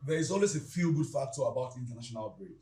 there is always a feel-good factor about international break.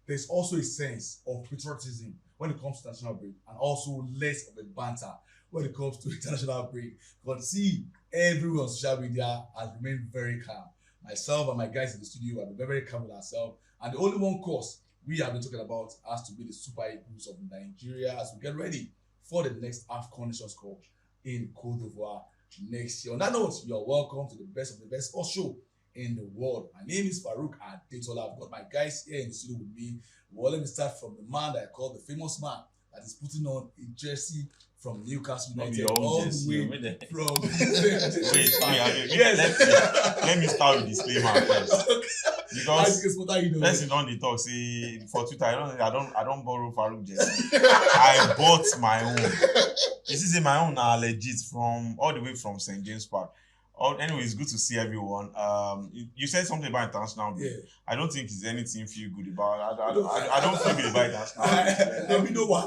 There's also a sense of patriotism when it comes to international break, and also less of a banter when it comes to international break. Because see, everyone on social media has remained very calm. Myself and my guys in the studio have been very, very calm with ourselves. And the only one course we have been talking about has to be the Super Eagles of Nigeria as we get ready for the next AFCON Nations Cup in Cote d'Ivoire next year. On that note, you're welcome to the best of the best sports show in the world. My name is Farouk Adetola. I've got my guys here in the studio with me. Well, let me start from the man that I call the famous man that is putting on a jersey from Newcastle United all the way from. Let me start with disclaimer first. Because person don't talk say for Twitter I don't borrow Farouk jersey. I bought my own. This is my own legit from all the way from St. James Park. Anyway, it's good to see everyone. You said something about international break. Yeah. I don't think it's anything feel good about. I don't feel good about international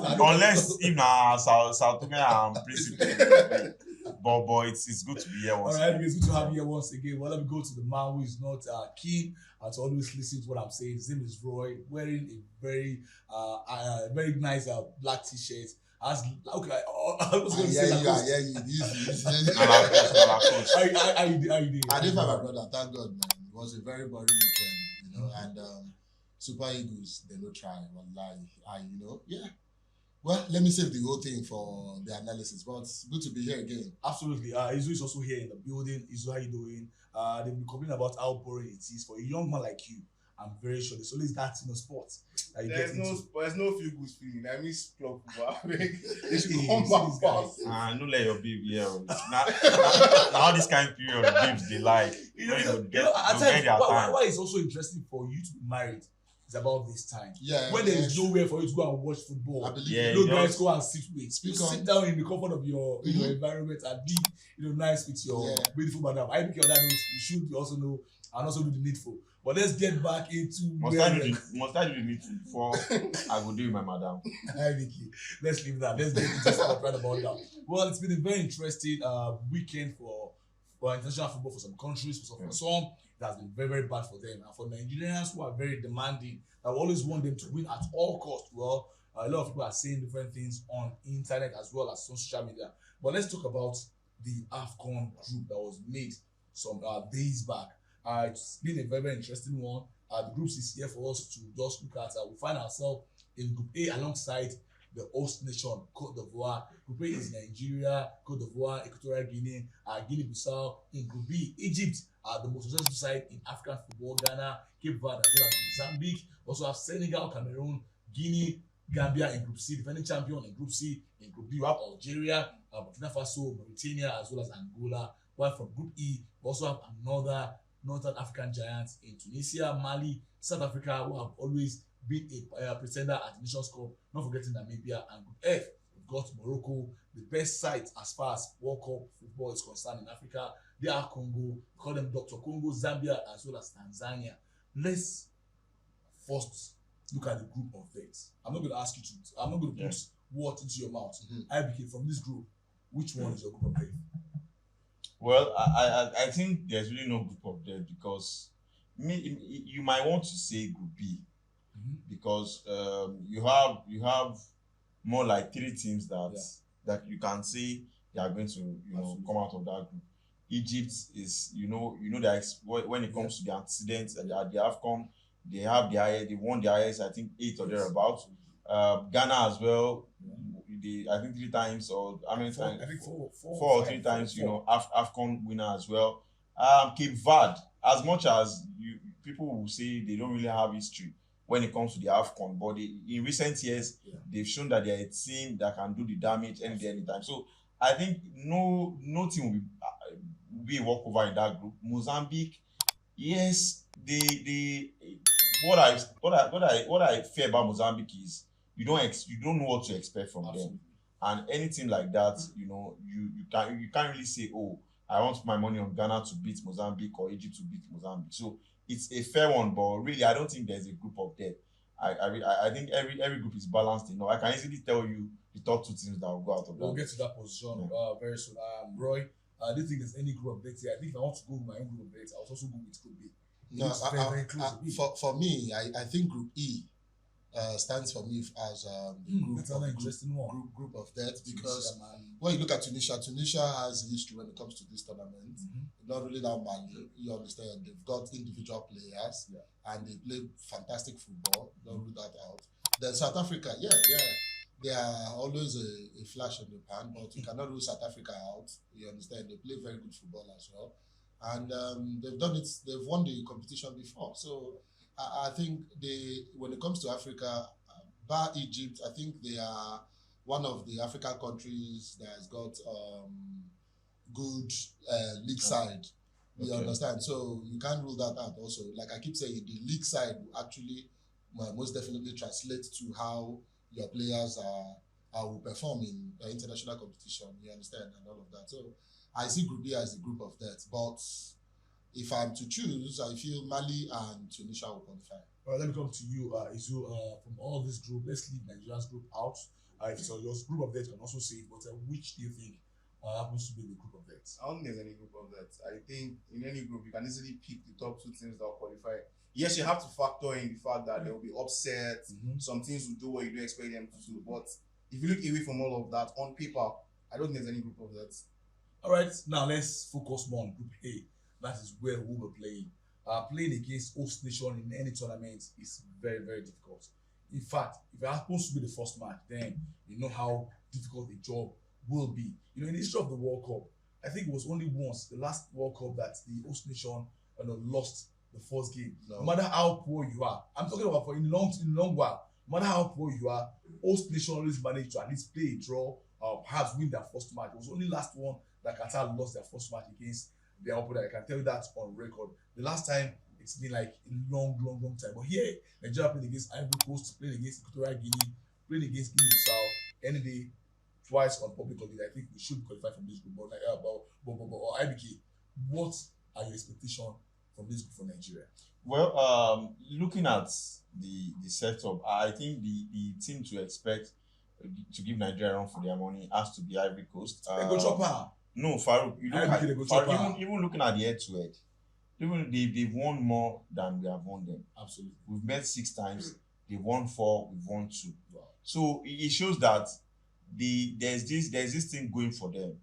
break. Unless if South Africa and Principe. But it's good to be here once. All right, it's good to have you here once again. Well, let me go to the man who is not keen to always listen to what I'm saying. His name is Roy, wearing a very nice black t-shirt. I was going to say How you did? I didn't have a brother, thank God, man. It was a very boring weekend, and Super Eagles, they don't try, yeah. Well, let me save the whole thing for the analysis, but it's good to be here again. Absolutely. Izu is also here in the building. Izu, how you doing? They've been complaining about how boring it is for a young man like you. I'm very sure there's always that in the sports that you get into. There's no feel good feeling. I miss club football. They should come back fast. No let your baby here. Now this kind of period of babes they like. Why it's also interesting for you to be married is about this time. Yeah. When there is nowhere for you to go and watch football. I believe guys go and sit down in the comfort of your environment and be nice with your beautiful madam. I think on that note, you should also know and also do the needful. But let's get back into must I do the needful before I will do with my madam. Let's leave that. Let's get into stuff right about now. Well, it's been a very interesting weekend for international football for some countries. For some, it has been very, very bad for them. And for Nigerians who are very demanding, I always want them to win at all costs. Well, a lot of people are saying different things on internet as well as on social media. But let's talk about the AFCON group that was made some days back. It's been a very, very interesting one. The groups is here for us to just look at. We find ourselves in Group A alongside the host nation, Cote d'Ivoire. Group A is Nigeria, Cote d'Ivoire, Equatorial Guinea, Guinea-Bissau. In Group B, Egypt, the most successful side in African football, Ghana, Cape Verde, as well as Mozambique. Also have Senegal, Cameroon, Guinea, Gambia in Group C, defending champion in Group C. In Group D, we have Algeria, Burkina Faso, Mauritania, as well as Angola. While from Group E, we also have another Northern African giants in Tunisia, Mali, South Africa, who have always been a pretender at the Nations Cup, not forgetting Namibia. And Group F, we've got Morocco, the best site as far as World Cup football is concerned in Africa. They are Congo, we call them Dr. Congo, Zambia, as well as Tanzania. Let's first look at the group of death. I'm not going to ask you I'm not going to put words into your mouth. IBK, from this group, which one is your group of death? Well, I think there's really no group of death because you might want to say Group B because you have more like 3 teams that you can say they are going to come out of that group. Egypt is that when it comes to the antecedents and the AFCON, they won the highest, I think 8 or thereabouts. Ghana as well. I think 3 times or how many times? I think 4 or 3 times. AFCON winner as well. Cape Verde, as much as people will say they don't really have history when it comes to the AFCON, but in recent years they've shown that they're a team that can do the damage anytime. So I think no team will be a walkover in that group. Mozambique, yes, what I fear about Mozambique is you don't know what to expect from them, and anything like that, you can't really say, oh, I want my money on Ghana to beat Mozambique or Egypt to beat Mozambique. So it's a fair one, but really I don't think there's a group of death. I think every group is balanced enough. I can easily tell you the top 2 teams that will go out of that. We'll get to that position very soon. Roy, I don't think there's any group of death here. I think if I want to go with my own group of death, I'll also go with Group B. No, It's very, very close to be. for me, I think Group E stands for me as the That's another interesting one. group of death, because Tunisia, man. when you look at Tunisia has a history when it comes to this tournament. Not really that Mali, you understand. They've got individual players, and they play fantastic football. Don't rule that out. Then South Africa, they are always a flash in the pan, but you cannot rule South Africa out. You understand? They play very good football as well, and they've done it. They've won the competition before, so I think when it comes to Africa, bar Egypt, I think they are one of the African countries that has got good league side. You understand? So you can't rule that out also. Like I keep saying, the league side will actually most definitely translate to how your players will perform in international competition. You understand? And all of that. So I see Group B as a group of death. But if I'm to choose, I feel Mali and Tunisia will qualify. All right, let me come to you, Izu. From all this group, let's leave Nigeria's group out. So your group of death can also say it, but which do you think happens to be the group of death? I don't think there's any group of that. I think in any group, you can easily pick the top two teams that will qualify. Yes, you have to factor in the fact that there will be upset. Some teams will do what you don't expect them to do. But if you look away from all of that, on paper, I don't think there's any group of that. All right, now let's focus more on Group A. That is where we will be playing. Playing against host nation in any tournament is very, very difficult. In fact, if it happens to be the first match, then you know how difficult the job will be. You know, in the history of the World Cup, I think it was only once, the last World Cup, that the host nation lost the first game. No matter how poor you are, I'm talking about for in long while. No matter how poor you are, host nation always manage to at least play a draw, perhaps win their first match. It was only last one that Qatar lost their first match against their opponent. I can tell you that on record. The last time, it's been like a long time. But here, Nigeria played against Ivory Coast, played against Equatorial Guinea, played against Guinea-Bissau, any day, twice on public holiday. I think we should qualify from this group. But IBK, what are your expectations from this group for Nigeria? Well, looking at the setup, I think the team to expect to give Nigeria a run for their money has to be Ivory Coast. They go chopper. No, Farouk, you don't Farouk, even looking at the head-to-head, even they've won more than we have won them. Absolutely. We've met 6 times, they've won 4, we've won 2. Wow. So it shows that there's this thing going for them,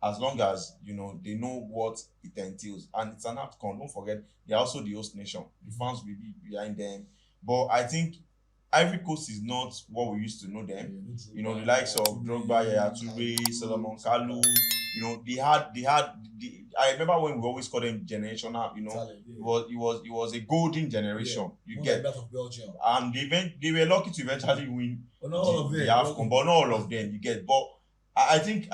as long as they know what it entails. And it's an outcome. Don't forget, they're also the host nation. The fans will be behind them. But I think Ivory Coast is not what we used to know them. The likes of Drogba, Yaya Toure, Solomon Kalou. I remember when we always call them generational. It was a golden generation. You get that of Belgium, and they were lucky to eventually win the AFCON, but not all of them. You get, but I think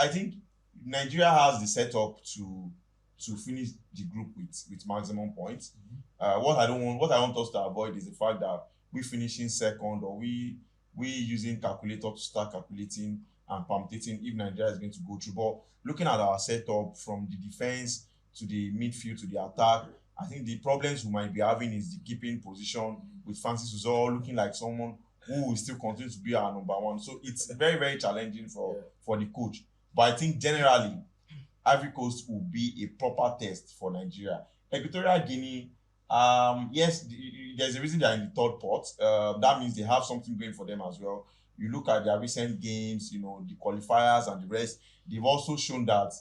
Nigeria has the setup to finish the group with maximum points. What I want us to avoid is the fact that we finishing second, or we using calculator to start calculating and permutating if Nigeria is going to go through. But looking at our setup from the defense to the midfield to the attack, I think the problems we might be having is the keeping position, with Francis Uzor looking like someone who will still continue to be our number one. So it's very, very challenging for the coach. But I think generally, Ivory Coast will be a proper test for Nigeria. Equatorial Guinea, yes, there's a reason they're in the third pot. That means they have something going for them as well. You look at their recent games, the qualifiers and the rest. They've also shown that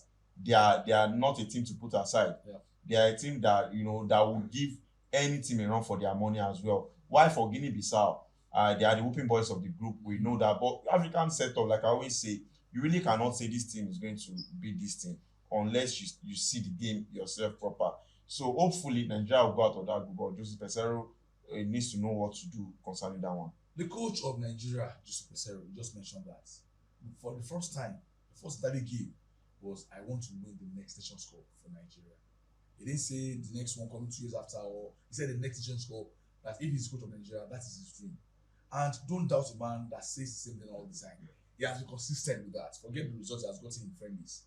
they are not a team to put aside. They are a team that that will give any team a run for their money as well. Why for Guinea-Bissau? They are the whooping boys of the group. We know that. But African setup, like I always say, you really cannot say this team is going to beat this team unless you see the game yourself proper. So hopefully Nigeria will go out of that group. But Joseph Peseiro needs to know what to do concerning that one. The coach of Nigeria, Joseph Peseiro, just mentioned that for the first time, the first that he gave was, I want to win the next Nations Cup for Nigeria. He didn't say the next one coming 2 years after, or he said the next Nations Cup, that if he's coach of Nigeria, that is his dream. And don't doubt a man that says the same thing all the time. He has been consistent with that. Forget the results he has gotten in friendlies.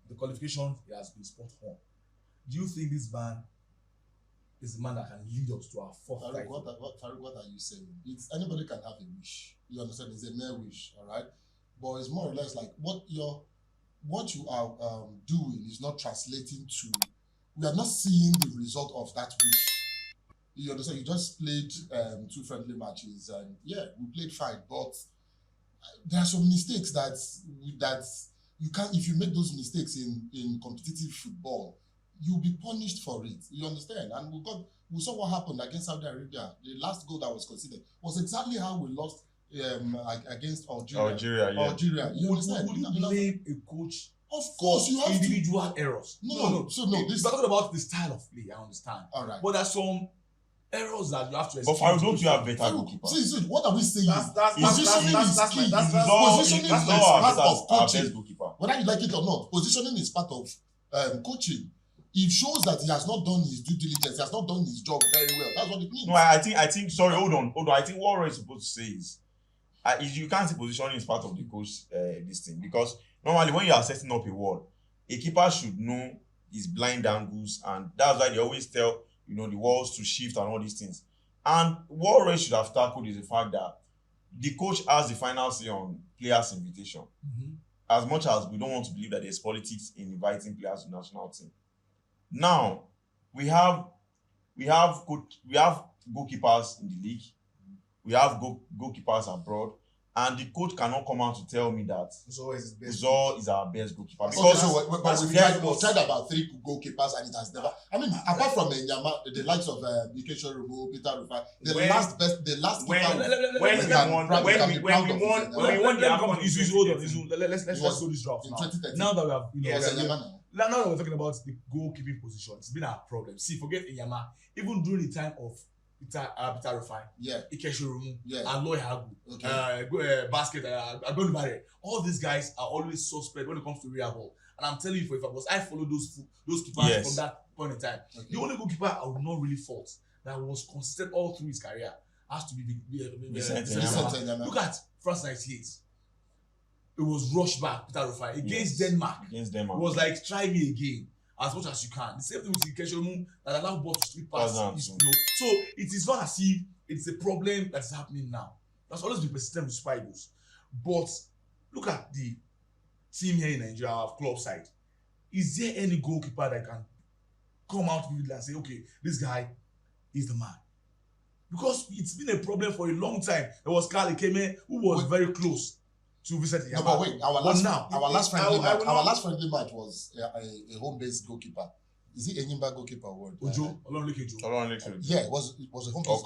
The qualification, he has been spot on. Do you think this man is the man that can lead us to our fourth title? Farouk, what are you saying? Anybody can have a wish. You understand? It's a mere wish, all right? But it's more or less like what you are doing is not translating to. We are not seeing the result of that wish. You understand? You just played 2 friendly matches, and yeah, we played fine. But there are some mistakes that you can't. If you make those mistakes in competitive football, you'll be punished for it. You understand? And we saw what happened against Saudi Arabia. The last goal that was conceded was exactly how we lost against Algeria. Algeria. You understand? Would you blame a coach? Of course, you have individual errors. No. So no, this. We're talking about the style of play. I understand. All right. But there's some errors that you have to. But Farouk, don't you have better goalkeepers? See, what are we saying? Positioning is key. Positioning is part of coaching. Goalkeeper. Whether you like it or not, positioning is part of coaching. It shows that he has not done his due diligence. He has not done his job very well. That's what it means. No, I think. Sorry, hold on. I think what Roy is supposed to say is you can't say positioning is part of the coach this thing, because normally when you are setting up a wall, a keeper should know his blind angles, and that's why they always tell the walls to shift and all these things. And what Roy should have tackled is the fact that the coach has the final say on players' invitation. Mm-hmm. As much as we don't want to believe that there's politics in inviting players to the national team. Now we have goalkeepers in the league. We have goalkeepers abroad, and the coach cannot come out to tell me that Uzor is our best goalkeeper. Because we've tried about 3 goalkeepers, and it has never. I mean, apart from the likes of Ikesho Rubo, Peter Rufai, the last keeper. When we won the AFCON, hold on. Let's go this route in 2013. Now that we have, now that we're talking about the goalkeeping position, it's been our problem. See, forget Enyama. Even during the time of Peter Rufai, Ikesho Rumu, Aloy Hagu, Basket, Agonibare, all these guys are always suspect when it comes to real ball. And I'm telling you, I follow those keepers from that point in time. Okay. The only goalkeeper I would not really fault that was consistent all through his career has to be Look at France 98. It was rushed back, Peter Rufai, against Denmark. It was like, try me again as much as you can. The same thing with Ikesho, that allow ball to slip past. So it is not as if it's a problem that is happening now. That's always been persistent with Super Eagles. But look at the team here in Nigeria, our club side. Is there any goalkeeper that can come out vividly and say, okay, this guy is the man? Because it's been a problem for a long time. There was Carl Ikeme, who was very close to Vincent Yama. No, but wait, our last friendly match was a home-based goalkeeper. Is it Enyimba goalkeeper word? Ojo, Olonleke. Yeah, it was a home-based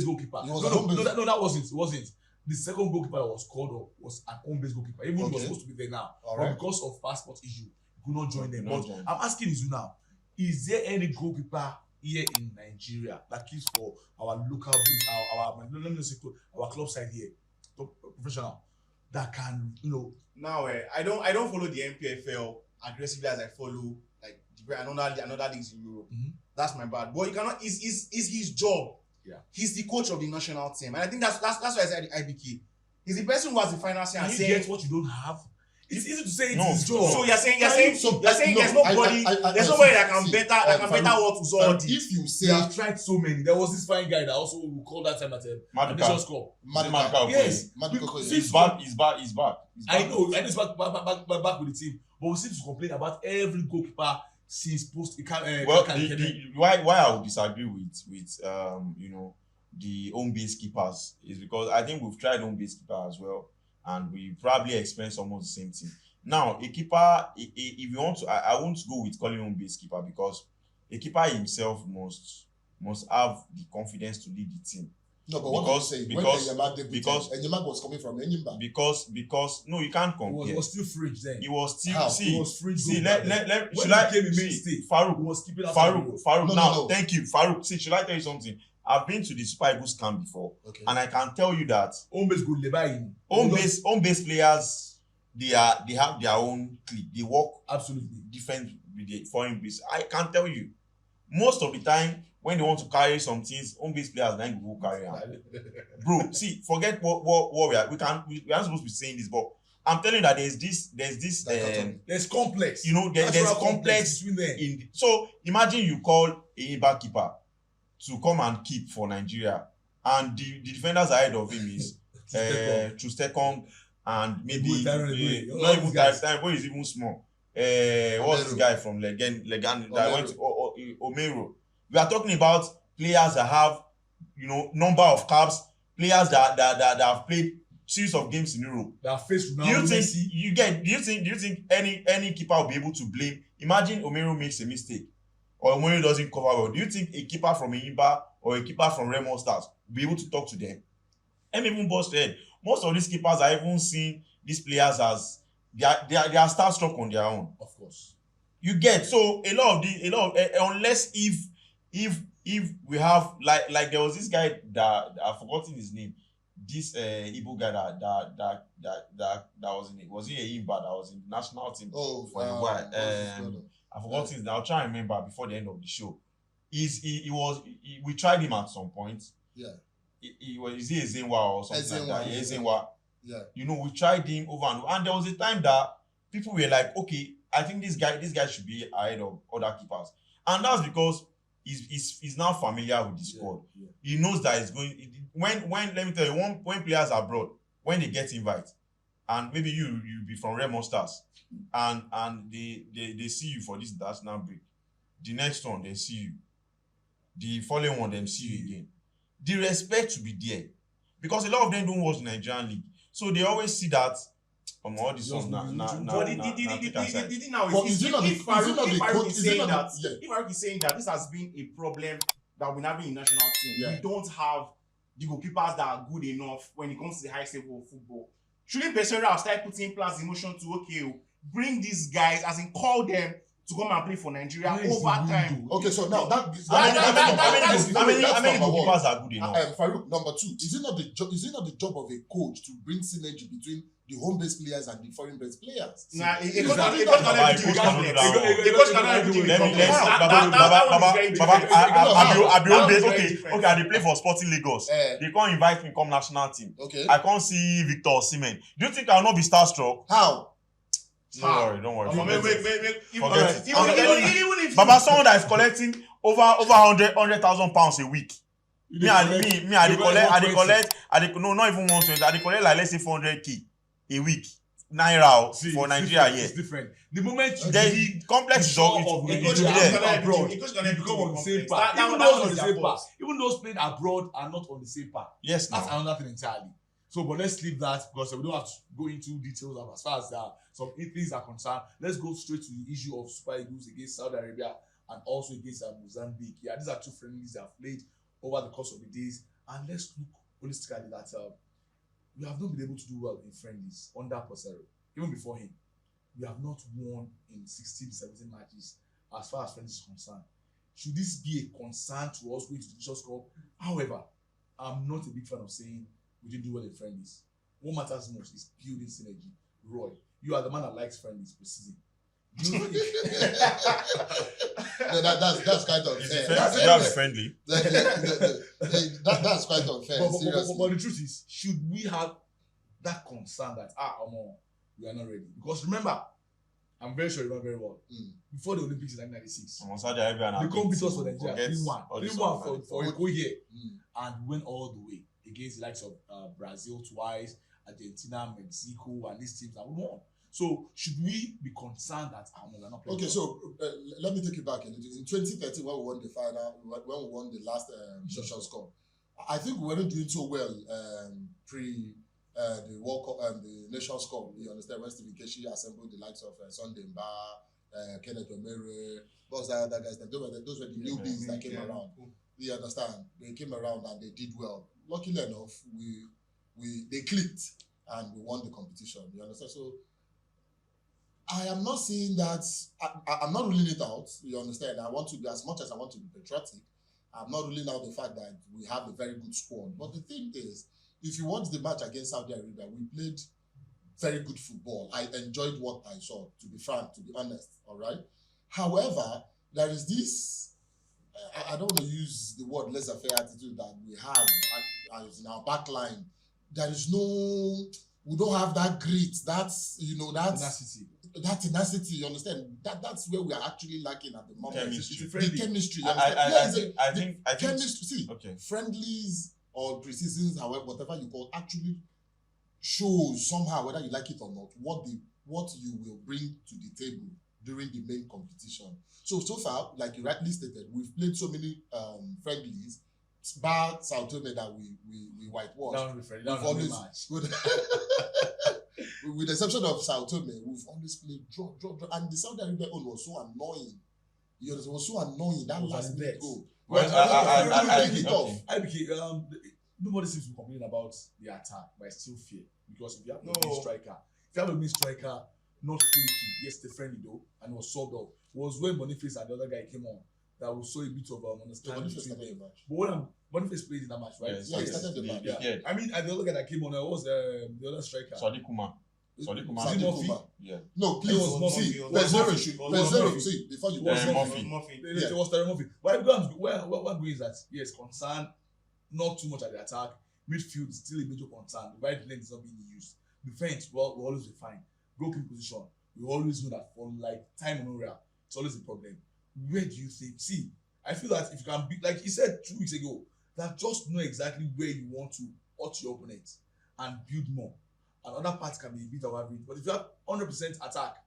goalkeeper. It was an home-based goalkeeper. No, that wasn't. It wasn't. The second goalkeeper that was called up was an home-based goalkeeper. Even he was supposed to be there now. But because of passport issue, he could not join them. But I'm asking you now, is there any goalkeeper here in Nigeria that keeps for our local our club side here, professional, that can Now I don't follow the NPFL aggressively as I follow like another leagues in Europe. Mm-hmm. That's my bad. But you cannot. Is his job. Yeah. He's the coach of the national team, and I think that's why I said IBK. He's the person who has the final say. Can you get what you don't have? It's easy to say it's his job. So you're saying there's nobody that can better what Uzor did. If you say they have tried so many, there was this fine guy that also we called that time at Nations Cup. Yes, he's back. I know he's back with the team, but we seem to complain about every goalkeeper since post. Why I would disagree with the home-based keepers is because I think we've tried home-based keeper as well. And we probably experience almost the same thing. Now, a keeper, if you want to, I won't go with calling him base keeper, because a keeper himself must have the confidence to lead the team. No, but what I'm saying, Enyimba was coming from Enyimba. Because no, you can't compare. He was still fridge then. He was still he was fridge. Farouk. Now, thank you, Farouk. See, should I tell you something? I've been to the Super Eagles camp before, and I can tell you that home-based players, they have their own clique. They work absolutely different with the foreign base. I can tell you, most of the time when they want to carry some things, home-based players then go carry on. Bro, see, forget what we are. We aren't supposed to be saying this, but I'm telling you that there's complex. There's complex between them. So imagine you call a back keeper to come and keep for Nigeria, and the defenders ahead of him is Trustekong and maybe not even Tyron, boy is even small. What's this guy from Legan that went to Omero. We are talking about players that have, number of caps, players that have played series of games in Europe. That face Do you think any keeper will be able to blame? Imagine Omero makes a mistake or Omero doesn't cover well. Do you think a keeper from Enyimba or a keeper from Remo Stars will be able to talk to them? And even Boss said, most of these keepers are even seeing these players as they are starstruck on their own. Of course. You get, so a lot of unless if we have like there was this guy that I've forgotten his name, this Igbo guy that was he a Enyimba that was in the national team for a while. I forgot his name. I'll try and remember before the end of the show. We tried him at some point. Yeah. Is he Ezenwa or something like that? Yeah, Ezenwa. Yeah. We tried him over and there was a time that people were like, okay, I think this guy should be ahead of other keepers. And that's because he's now familiar with the squad. Yeah. He knows that it's going when let me tell you, when players are abroad, when they get invite, and maybe you be from Remo Stars and they see you for this international break. The next one they see you. The following one them see you again. The respect will be there. Because a lot of them don't watch the Nigerian league. So they always see that all this one But the thing now is if Farouk is saying that this has been a problem that we're having in national team. Yeah. We don't have the goalkeepers that are good enough when it comes to the highest level of football. Shouldn't Pesera start putting plans in motion to bring these guys, as in call them to come and play for Nigeria over time? Okay, so now how many goalkeepers are good enough? Farouk, number 2, is it not the job of a coach to bring synergy between the home-based players and the foreign-based players? Nah, a coach cannot do it. Okay, I dey play for Sporting Lagos. They can't invite me come national team. Okay. I can't see Victor Osimhen. Do you think I will not be starstruck? How? Don't worry. Forget it. Even if Baba, someone that is collecting over 100,000 pounds a week. I dey collect, not even 120. I dey collect like, let's say 400k a week. Naira for Nigeria here. It's different. The moment you the complex is all of it Nigeria will be there. abroad, you become on the same path. Even those playing abroad are not on the same path. Yes, That's now. another thing entirely. So, but let's leave that because we don't have to go into details as far as some things are concerned. Let's go straight to the issue of Super Eagles against Saudi Arabia and also against Mozambique. Yeah, these are two friendlies they have played over the course of the days. And let's look holistically that we have not been able to do well in friendlies under Posero. Even before him, we have not won in 16, 17 matches as far as friendlies is concerned. Should this be a concern to us going to the Nations Cup? However, I'm not a big fan of saying we didn't do well in friendlies. What matters most is building synergy. Roy, you are the man that likes friendlies preseason. Do you know No, that's quite unfair. That's friendly. That's quite unfair. But the truth is, should we have that concern that we are not ready? Because remember, I'm very sure you remember very well. Before the Olympics in 1996, they come beat us for Nigeria 3-1 for Eko here, and we went all the way against the likes of Brazil twice, Argentina, Mexico, and these teams that we won. So should we be concerned that we're not playing? Okay, so let me take it back a little. In 2013, when we won the final, when we won the last Nations Cup, I think we weren't doing so well pre the World Cup and the Nations Cup. You understand? When Stephen Keshi assembled the likes of Sunday Mba, Kenneth Omere, what's that other guys? Those were the newbies that came around. You understand? They came around and they did well. Luckily enough, they clicked and we won the competition. You understand? So I am not saying that I'm not ruling it out. You understand? I want to be, as much as I want to be patriotic, I'm not ruling out the fact that we have a very good squad. But the thing is, if you watch the match against Saudi Arabia, we played very good football. I enjoyed what I saw, to be frank, to be honest. All right. However, there is this, I don't want to use the word laissez-faire attitude that we have as in our back line. There is no, we don't have that grit, that's, that tenacity, you understand? That's where we are actually lacking at the moment. The chemistry. I think chemistry. See, okay. Friendlies or pre-seasons, however, whatever you call, actually shows somehow, whether you like it or not, what you will bring to the table during the main competition. So far, like you rightly stated, we've played so many friendlies, bar Sao Tome that we whitewashed. We've always, with the exception of Sao Tome, we've always played draw. And the Saudi Arabia goal was so annoying. It was so annoying, that last minute goal. Nobody seems to be complaining about the attack, but I still fear. Because if you have a main striker, not clicking, yes, the friendly though, and was sold off, was when Boniface and the other guy came on. That we saw a bit of understanding between them. But when Boniface played in that match, right? Yeah, he started the match. Yeah. I mean, and the other guy that came on, was the other striker. Sadiq Kumar. Yeah. No, please. See, before you Murphy. It was Terry Murphy. But what is that? Yes, concern, not too much at the attack. Midfield is still a major concern. The right lane is not being used. Defense, well, we always be fine. Goalkeeping position, we always know that for like time immemorial, it's always a problem. Where do you think? See, I feel that if you can be, like he said 2 weeks ago, that just know exactly where you want to hurt your opponent and build more. And other parts can be a bit of average. But if you have 100% attack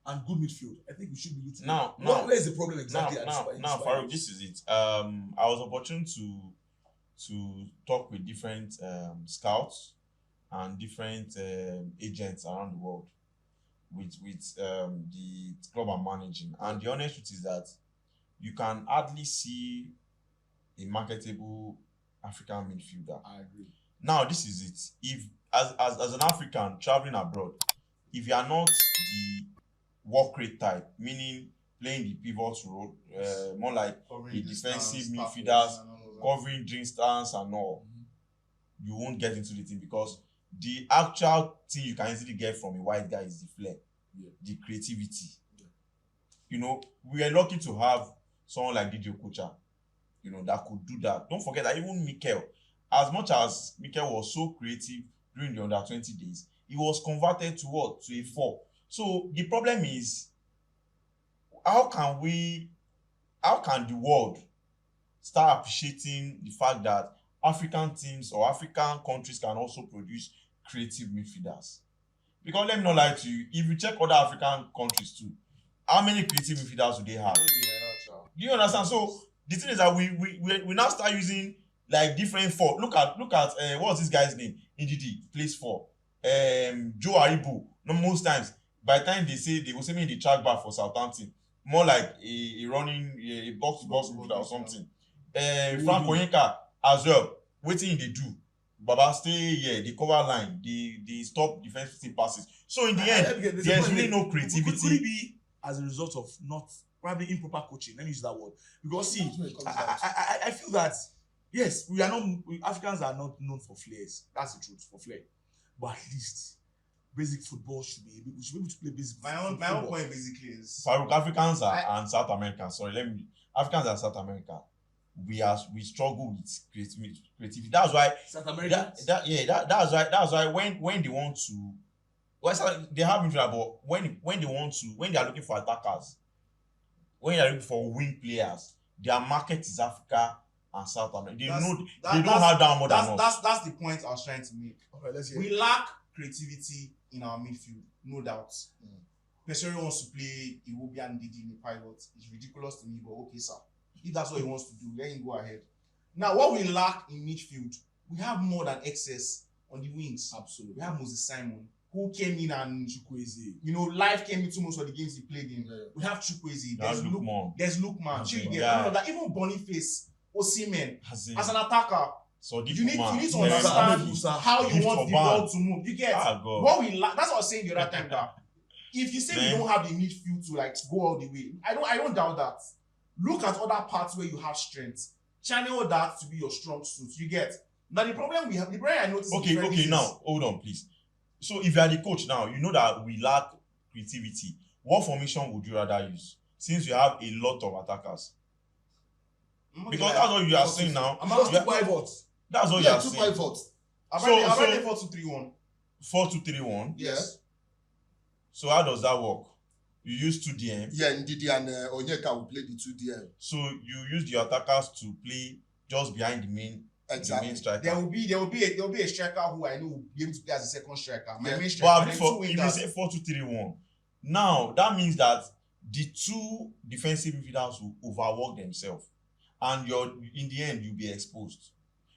and good midfield, I think we should be looking. Now, where is the problem exactly? Now, Farouk, this is it. I was opportune to talk with different scouts and different agents around the world with the club I'm managing. And the honest truth is that you can hardly see a marketable African midfielder. I agree. Now, this is it. If as an African traveling abroad, if you are not the work rate type, meaning playing the pivot role, more like a defensive midfielders, covering drink stance and all, you won't get into the thing, because the actual thing you can easily get from a white guy is the flair, the creativity. You know, we are lucky to have someone like Didier Okocha, you know, that could do that. Don't forget that even Mikel, as much as Mikel was so creative during the under 20 days, he was converted to what? To a 4. So the problem is, how can the world start appreciating the fact that African teams or African countries can also produce creative midfielders? Because let me not lie to you, if you check other African countries too, how many creative midfielders do they have? Do you understand? So the thing is that we now start using like different 4. Look at what's this guy's name? Ndidi plays 4. Joe Aribo. No, most times by the time they will say me in the track back for Southampton, more like a running a box to box midfielder or something. Frank Onyeka as well. Waiting they do. Baba stay here, the cover line, the stop defensive passes. So in the end, there's really no creativity. Could it be as a result of not probably improper coaching? Let me use that word. Because see, I feel that yes, Africans are not known for flares. That's the truth, for flair. But at least basic football should be able to play basic football. My own point basically is Farouk, Africans and South America. Africans and South America, we struggle with creativity. That's why South America. That's why when they want to, they have midfielder, but when they are looking for attackers, when they are looking for wing players, their market is Africa and South America. They don't have that more than us. That's the point I was trying to make. Okay, let's hear. We lack creativity in our midfield, no doubt. Pesori wants to play Iwobi and Ndidi in the pivot. It's ridiculous to me, but okay, sir. If that's what he wants to do, let him go ahead. Now, what we lack in midfield, we have more than excess on the wings. Absolutely. We have Moses Simon, who came in and Chukwueze. life came into most of the games he played in. We have Chukwueze. There's Lukman. That even Boniface, Osimhen, as an attacker, so you need to understand how you want the ball to move. You get what we lack. That's what I was saying the other time. That if you say we don't have the midfield to like go all the way, I don't doubt that. Look at other parts where you have strength. Channel that to be your strong suit. You get. Now the problem I noticed. Okay. Now hold on, please. So if you are the coach now, you know that we lack creativity. What formation would you rather use? Since you have a lot of attackers. Because that's what you are saying now. I'm not 2 pivots. That's what you are saying. 2 pivots. I'm ready 4-2-3-1. 4-2-3-1. Yes. So how does that work? You use 2 DM. Yeah, Ndidi and Onyeka will play the 2 DM. So you use the attackers to play just behind the main striker. There will be a striker who I know will be able to play as a second striker. My main striker. But if you say 4-2-3-1, now that means that the two defensive midfielders will overwork themselves, and in the end you'll be exposed.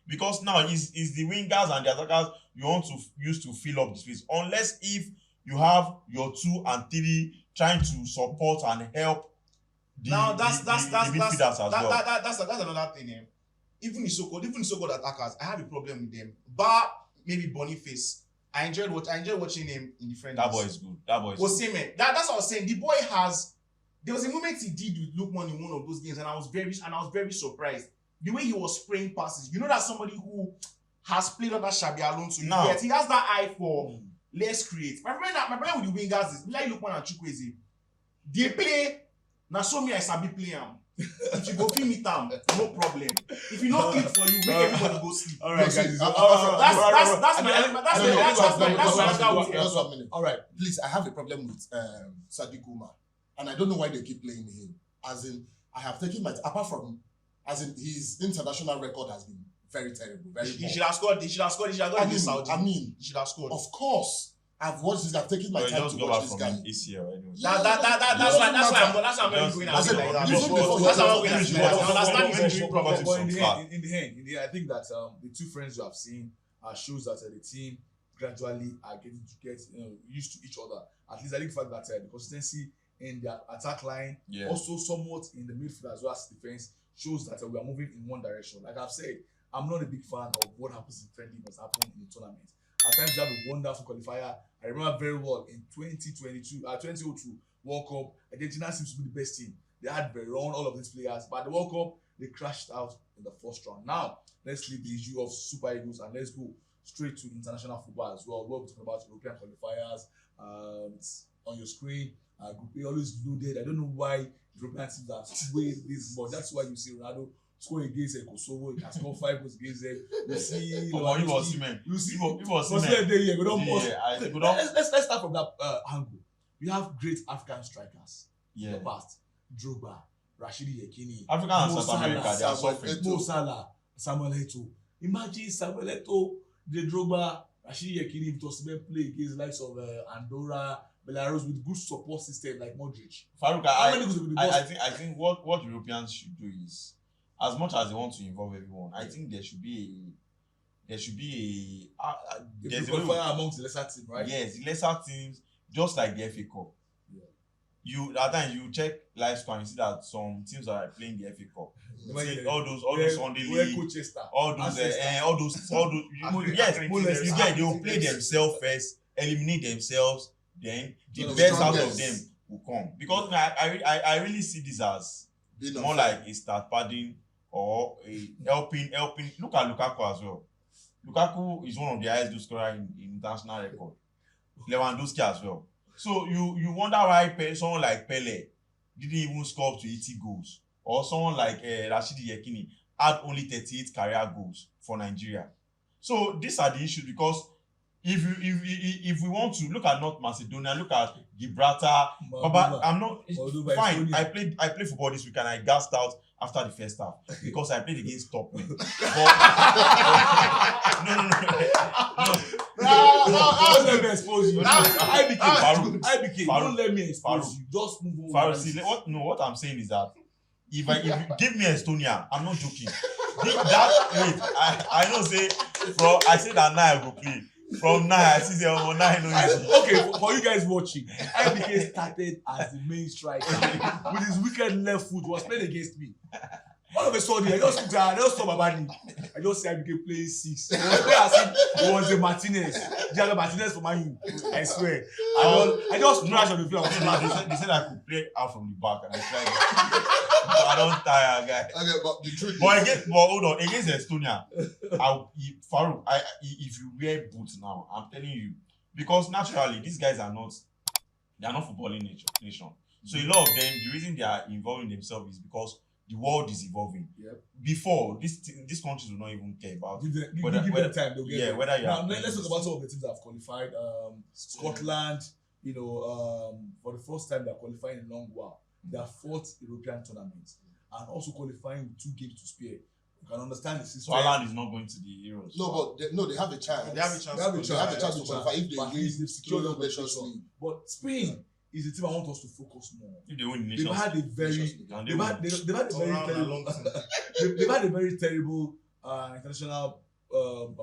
Because now it's the wingers and the attackers you want to use to fill up the space. Unless if you have your 2 and 3 trying to support and help the midfielders as well. That's another thing. Even the so-called attackers, I have a problem with them. But maybe Boniface, I enjoyed watching him in the friendlies. That boy is good. That boy is good. That's what I was saying. The boy has. There was a moment he did with Lukman in one of those games, and I was very surprised. The way he was spraying passes. You know that somebody who has played under Xabi Alonso. He has that eye for let's create. My problem with the wingers is like Lukman and Chukwueze. They play. Now show me I sabi play him. If you go feel me time, no problem. If you not click for you, make everybody go sleep. All right, guys. That's my minute. All right, please. I have a problem with Sadiq Umar, and I don't know why they keep playing him. As in, I have taken my apart from, as in his international record has been very terrible. He should have scored. He should have scored. I mean, he should have scored. Of course. I've watched this. I've taken my time to watch this guy. ACL anyway. That's why I'm very going at it like that. That's why I'm going at it like that. I understand his injury problem. But in the end, I think that the two friends you have seen shows that the team gradually are getting to get used to each other. At least I think the fact that the consistency in their attack line, also somewhat in the midfield as well as defense, shows that we are moving in one direction. Like I've said, I'm not a big fan of what happens in friendly must happen in the tournament. At times, you have a wonderful qualifier. I remember very well in 2002 World Cup, Argentina seems to be the best team. They had Veron, all of these players, but the World Cup, they crashed out in the first round. Now, let's leave the issue of Super Eagles and let's go straight to international football as well. We're talking about European qualifiers. It's on your screen. Group A always loaded. I don't know why European teams are way this, but that's why you see Ronaldo score against Kosovo. He can score 5 goals against them. You see, let's start from that angle. We have great African strikers in the past. Drogba, Rashidi Yekini, African and South America, they are suffering. Mo Salah, Samuel Eto'o. Imagine Samuel Eto'o, the Drogba, Rashidi Yekini, Tosimen play against likes of Andorra, Belarus with good support system like Modric. Farouk, I think what Europeans should do is, as much as they want to involve everyone, I think there should be a amongst the lesser teams, right? Yes, the lesser teams, just like the FA Cup. At times you check live score and you see that some teams are playing the FA Cup. All those Sunday league, all those yes, you get, they will play themselves first, eliminate themselves, then the best out of them will come. Because I really see this as more like a start padding or a helping. Look at Lukaku as well. Lukaku is one of the highest goal scorers in international record. Lewandowski as well. So you wonder why someone like Pele didn't even score up to 80 goals, or someone like Rashidi Yekini had only 38 career goals for Nigeria. So these are the issues, because if we want to look at North Macedonia, look at Gibraltar, but I'm not fine. I played football this week and I gassed out after the first half because I played against top men. No. Don't let me expose you. I became. Don't let me expose you. Just move on. See, what I'm saying is that if you give me Estonia, I'm not joking. I know say I say that now I will play. From 9, I see the 9. Okay, for you guys watching, IBK started as the main striker with his wicked left foot. Was playing against me. All of a sudden, I just saw my body. I just see IBK playing 6. It was playing as if it was a Martinez. Diego Martinez for Man U. I swear. I just crashed on the floor. They said I could play out from the back, and I tried. I don't tire, guy. Okay, but the truth is, hold on, against Estonia, Farouk, if you wear boots now, I'm telling you, because naturally these guys are not footballing nation. So a lot of them, the reason they are involving themselves is because the world is evolving. Yep. Before, these countries will not even care about whether time they'll get whether you are. Let's talk about some of the teams that have qualified. Scotland, for the first time they're qualifying in a long while. Their 4th European tournament, and also qualifying with 2 games to spare. You can understand the system. So Ireland is not going to the Euros. No, but they have a chance. They have a chance to qualify if they win the Nations League. But Spain is the team I want us to focus more. If they win the They've Nations had a very, League, and they've had a very terrible, they've had a very terrible international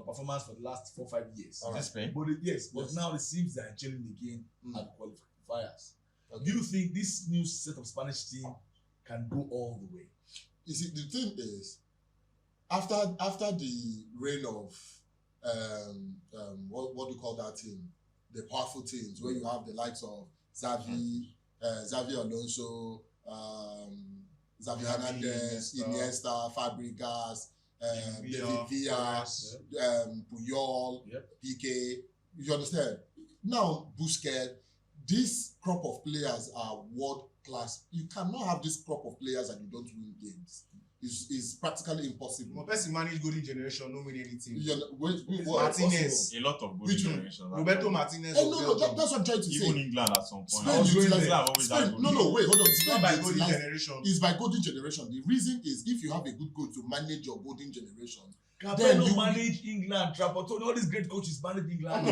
performance for the last 4-5 years. Is it Spain? But but now it seems they are gelling again at the qualifiers. Okay. Do you think this new set of Spanish team can go all the way? You see, the thing is, after the reign of what do you call that team? The powerful teams where you have the likes of Xavi Alonso, Xavi Hernandez, Iniesta, Fabregas, David Villa, Puyol, Piqué. You understand? Now, Busquets, this crop of players are world class. You cannot have this crop of players and you don't win games. It's practically impossible. But person manage golden generation, no mean anything. Martinez. A lot of good generations. Roberto Martinez. No, that's what I'm trying to say. Even England at some point. Wait, hold on. It's not by golden generation. It's by golden generation. The reason is if you have a good coach to manage your golden generation. Capello manage England, Trapattoni, all these great coaches manage England.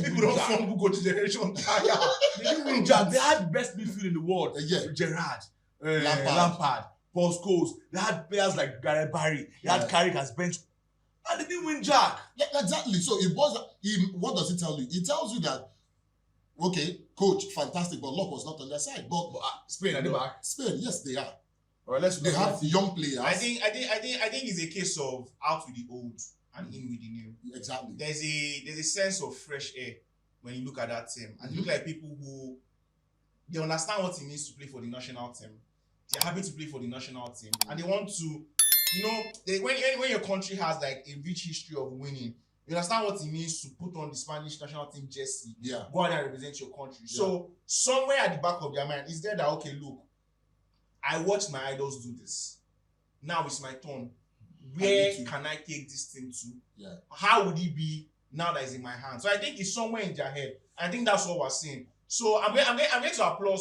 People don't form golden generation. They didn't win Jack. They had the best midfield in the world. Gerrard, Lampard, Paul Scholes. They had players like Gareth Barry. They had Carrick as bench. And they didn't win Jack. Yeah, exactly. So what does it tell you? It tells you that, okay, coach, fantastic, but luck was not on their side. But Spain, are they back? Spain, yes, they are. All right, they have young players. I think it's a case of out with the old and in with the new. Exactly. There's a sense of fresh air when you look at that team, and you look like people who they understand what it means to play for the national team. They're happy to play for the national team, and they want to, when your country has like a rich history of winning, you understand what it means to put on the Spanish national team jersey, go out and represent your country. Yeah. So somewhere at the back of their mind is there that, okay, look, I watched my idols do this. Now it's my turn. Where can I take this thing to? Yeah. How would it be now that it's in my hand? So I think it's somewhere in their head. I think that's what we're seeing. So I'm going to applaud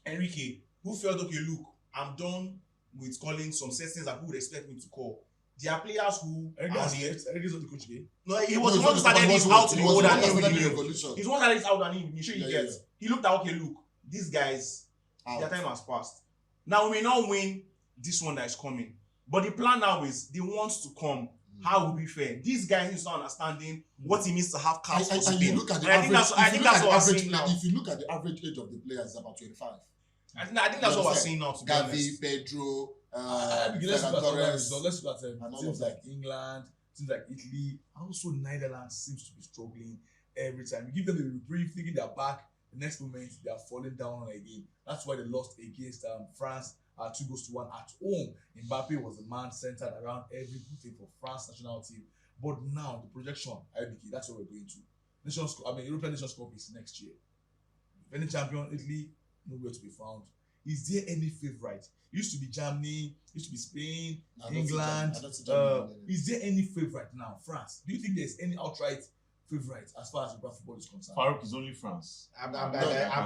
Enrique, who felt, okay, look, I'm done with calling some settings that people would expect me to call. There are players who Enrique's not the coach again. No, he was the one who started this out in the old and new. He's one that is out and in. You sure you get? He looked at, okay, look, these guys, their time has passed. Now we may not win this one that is coming, but the plan now is the ones to come. How will be fair? These guys is not understanding what it means to have cash for Spain. I think that's what we're seeing now. If you look at the average age of the players, it's about 25. I think that's what we're seeing now. Gavi, Pedro, let's look at teams like England, teams like Italy, and also Netherlands seems to be struggling every time. You give them a reprieve, thinking they're back. The next moment, they are falling down again. That's why they lost against France 2-1 at home. Mbappe was the man centered around every thing for France national team. But now, the projection, IBK, that's what we're going to. European Nations Cup is next year. Any champion, Italy, nowhere to be found. Is there any favorite? It used to be Germany, used to be Spain, England. Is there any favorite now? France. Do you think there's any outright favorite as far as European football is concerned? Farouk is only France. I'm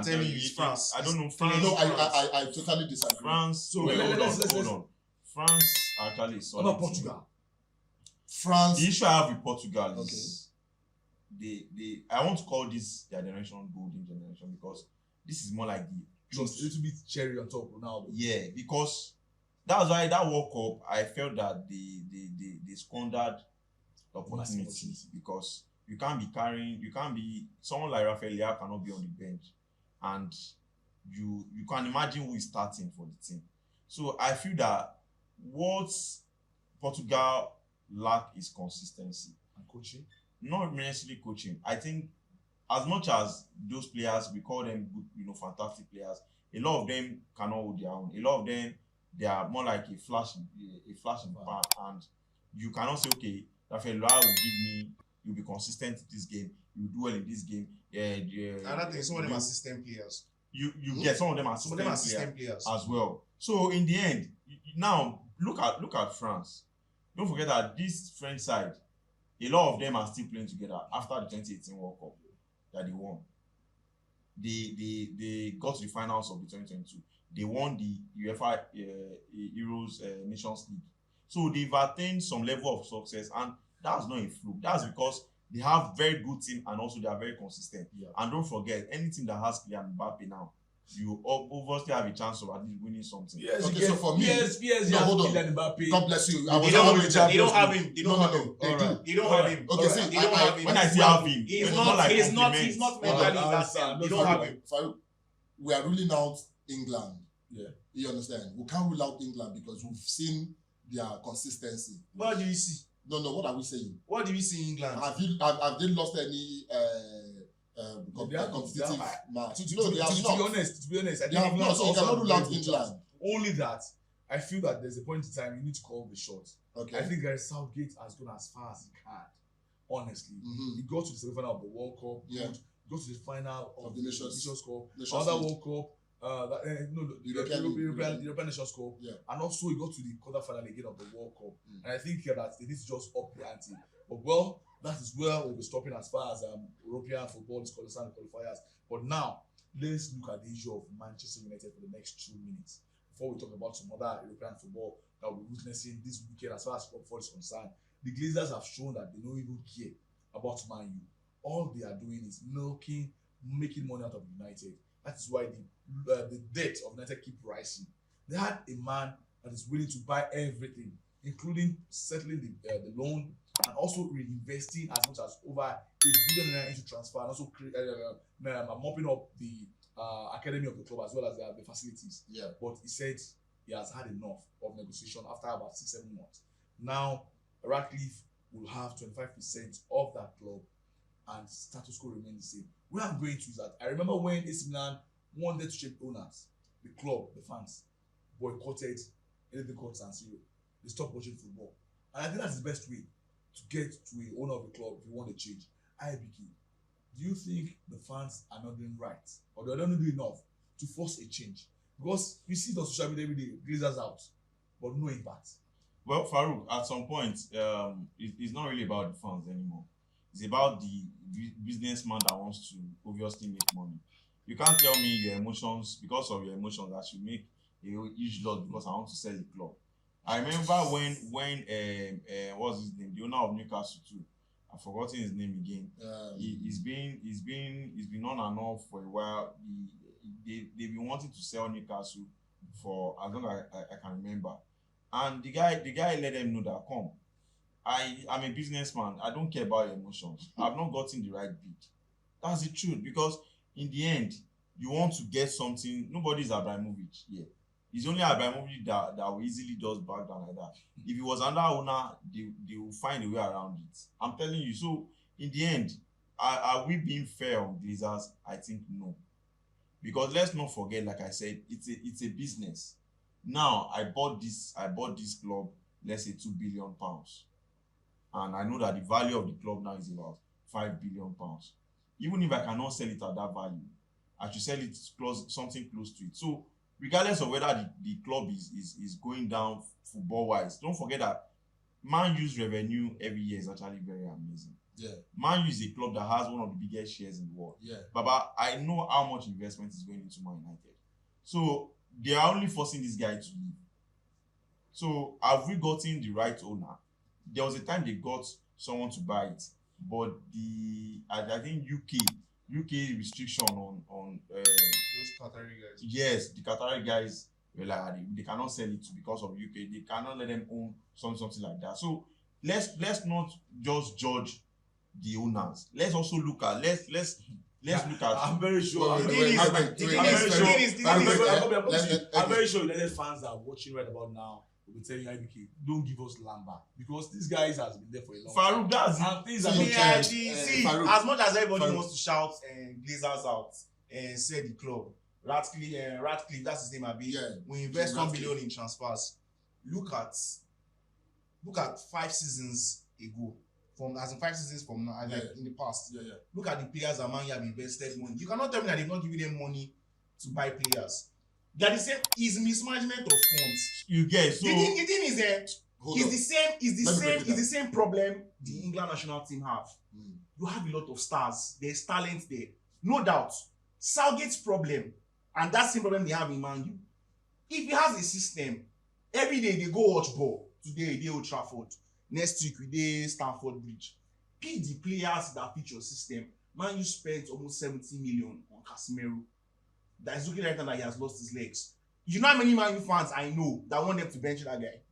telling you, it's France. I don't know France. No, I totally disagree. France. So hold on. France actually is solid. What about Portugal? France. The issue I have with Portugal is I want to call this their generation golden generation because this is more like the just a little bit cherry on top now. Yeah, because that's why that World Cup I felt that they squandered the opportunity because you can't be someone like Rafael Leao cannot be on the bench, and you can imagine who is starting for the team. So I feel that what Portugal lack is consistency and coaching. Not necessarily coaching. I think as much as those players, we call them good, fantastic players, a lot of them cannot hold their own. A lot of them, they are more like a flash in the pan, and you cannot say, okay, Rafael Leao will give me. You'll be consistent in this game. You do well in this game. Another thing, some of them are system players. You get some of them are system players as well. So in the end, now look at France. Don't forget that this French side, a lot of them are still playing together after the 2018 World Cup that they won. They got to the finals of the 2022. They won the UEFA Euros Nations League. So they've attained some level of success, and that's not a fluke. That's because They have very good team and also they are very consistent. Yeah. And don't forget, any team that has Kylian Mbappe now, you obviously have a chance of at least winning something. Yes, Okay, so for me, PSG no, has hold on. Kylian Mbappe. God bless you. They don't have him. They don't have him. They All do. right. They don't have him. Okay, see, They don't have him. When I say have him, He's it's not. like He's not. compliment. He's not All mentally right, that understand. same. They No, don't have him. Farouk, we are ruling out England. Yeah. You understand? We can't rule out England because we've seen their consistency. What do you see? No, what are we saying? What do we see in England? Have they lost any competitive match? To No, be they have not. honest, I They have think not, so you also cannot have rule out very good England. chance. Only that I feel that there's a point in time you need to call the shots. Okay. I think Gareth Southgate has gone as far as he can. Honestly, Mhm. he got to the semi-final of the World Cup. Yeah. He got to the final of Of the Nations Cup. Nations Another League. World Cup. The European European Nations Cup. Yeah. And also he got to the quarter-final again of the World Cup. Mm. And I think that they need to just up the ante. But well, that is where we'll be stopping as far as European football is concerned, qualifiers. But now, let's look at the issue of Manchester United for the next 2 minutes before we talk about some other European football that we're witnessing this weekend as far as football is concerned. The Glazers have shown that they don't even care about Man U. All they are doing is making money out of United. That is why the debt of United keep rising. They had a man that is willing to buy everything, including settling the loan and also reinvesting as much as over £1 billion into transfer and also mopping up the academy of the club as well as the facilities. Yeah. But he said he has had enough of negotiation after about 6-7 months. Now, Ratcliffe will have 25% of that club and status quo remains the same. Where I'm going to is that I remember when AC Milan wanted to change owners, the club, the fans, boycotted anything called San Siro. They stopped watching football. And I think that's the best way to get to an owner of the club if you want to change. IBK, do you think the fans are not doing right? Or they're not doing enough to force a change? Because you see it on social media every day, Glazers out, but no impact. Well, Farouk, at some point, it's not really about the fans anymore. It's about the businessman that wants to obviously make money. You can't tell me your emotions, because of your emotions, that you make a huge loss because I want to sell the club. I remember when what's his name, the owner of Newcastle too, I've forgotten his name again. He's been on and off for a while. They've been wanting to sell Newcastle for as long as I can remember. And the guy let them know that, come, I'm a businessman. I don't care about your emotions. I've not gotten the right bid. That's the truth. Because in the end, you want to get something. Nobody's Abramovich here. It's only Abramovich that will easily just back down like that. If it was another owner, they will find a way around it. I'm telling you. So in the end, are we being fair on Glazers? I think no. Because let's not forget, like I said, it's a business. Now I bought this club, let's say £2 billion. And I know that the value of the club now is about £5 billion. Even if I cannot sell it at that value, I should sell it something close to it. So regardless of whether the club is going down football wise, don't forget that Man U's revenue every year is actually very amazing. Yeah. Man U is a club that has one of the biggest shares in the world. Yeah. But I know how much investment is going into Man United. So they are only forcing this guy to leave. So have we gotten the right owner? There was a time they got someone to buy it, but I think UK restriction on Those Qatari guys. yes, the Qatari guys were like they cannot sell it because of UK. They cannot let them own something like that. So let's not just judge the owners. Let's also look at let's look at. I'm very sure. I'm Wait, very sure United fans are watching right about now. We'll be telling IBK, don't give us Lamba because these guys has been there for a long time. Farouk, that's And things are See, not See, Farouk. as much as everybody Farouk. wants to shout and Glazers out and say the club, Ratcliffe, that's his name, Abi. Yeah. We invest Ratcliffe. $1 billion in transfers. Look at 5 seasons ago. From 5 seasons from now, like in the past. Yeah. Look at the players that Man U have invested money. You cannot tell me that they've not given them money to buy players. They're the same. Is mismanagement of funds. you get so. The thing is, Hold it's on. the same. It's Let me break it down. the same problem the England national team have. Mm. You have a lot of stars. There's talent there, no doubt. Southgate's problem, and that same problem they have in Man U. If he has a system, every day they go watch ball. Today they Old Trafford. Next week we dey Stamford Bridge. pick the players that fit your system. Man, you spent almost 70 million on Casemiro. That is looking like that he has lost his legs. You know how many Man U fans I know that want them to bench that guy?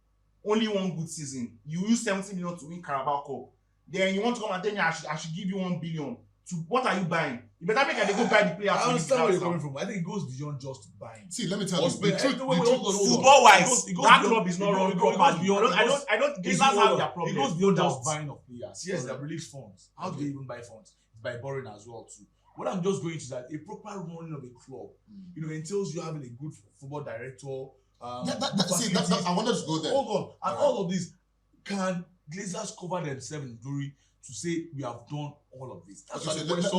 Only one good season. You use 70 million to win Carabao Cup. Then you want to come and tell me I should give you 1 billion. To what are you buying? You better make they go buy the player. I understand where you're coming from. I think it goes beyond just buying. See, let me tell you, football wise, that club is not run properly. I don't. Glazers have their problem. It goes beyond just buying of players. Yes, they release funds. How do they even buy funds? It's by borrowing as well too. What I'm just going to is that a proper running of a club, entails you having a good football director. I wanted to go there. Hold on, and all of this, can Glazers cover themselves in glory to say we have done all of this? That's Okay, the question.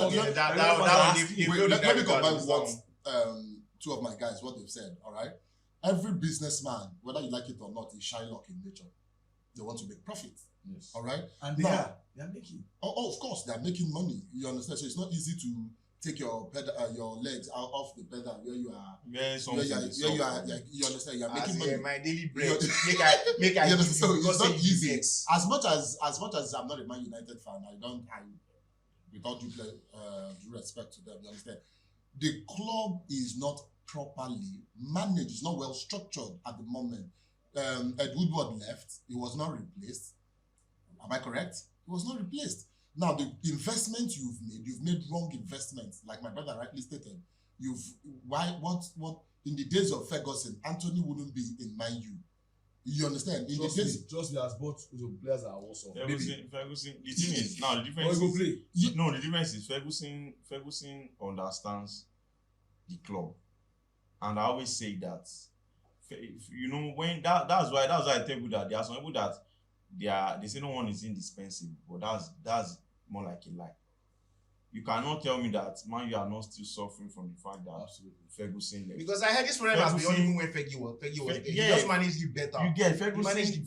Let me combine what two of my guys what they've said. All right, every businessman, whether you like it or not, is Shylock in nature. They want to make profit. Yes. All right, and they are making. Oh, of course, they are making money. You understand? So it's not easy to take your legs out off the pedal where you are. You understand? You are making money. My daily bread. Make I. So it's not easy. As much as I'm not a Man United fan, without due respect to them, you understand? The club is not properly managed. It's not well structured at the moment. Ed Woodward left. He was not replaced. Am I correct? He was not replaced. Now, the investment you've made wrong investments, like my brother rightly stated. What in the days of Ferguson, Anthony wouldn't be in Man U. You understand? Just as both players are also. Ferguson. The thing is now the difference. The difference is Ferguson understands the club, and I always say that. When that's why I tell you that there are some people that they say no one is indispensable, but that's more like a lie. You cannot tell me that Man you are not still suffering from the fact that Ferguson left. Because I heard this problem has been even when Fergie was there. He just managed it better. You get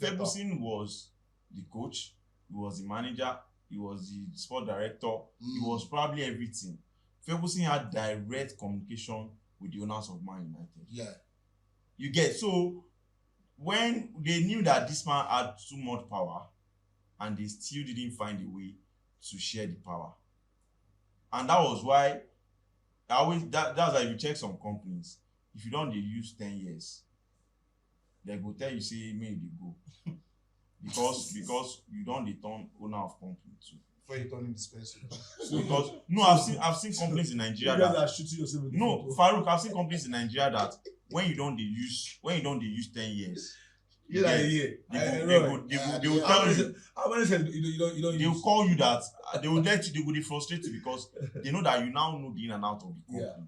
Ferguson was the coach, he was the manager, he was the sport director, he was probably everything. Ferguson had direct communication with the owners of Man United. Yeah. You get, so when they knew that this man had too much power and they still didn't find a way to share the power. And that was why that's why if you check some companies, if you don't they use 10 years, they go tell you say maybe they go. because you don't turn owner of company too. Before you turn indispensable. Because I've seen companies in Nigeria Farouk, I've seen companies in Nigeria that when you don't use 10 years. They will tell you. They will call you that they will let you. They will be frustrated because they know that you now know the in and out of the company. Yeah.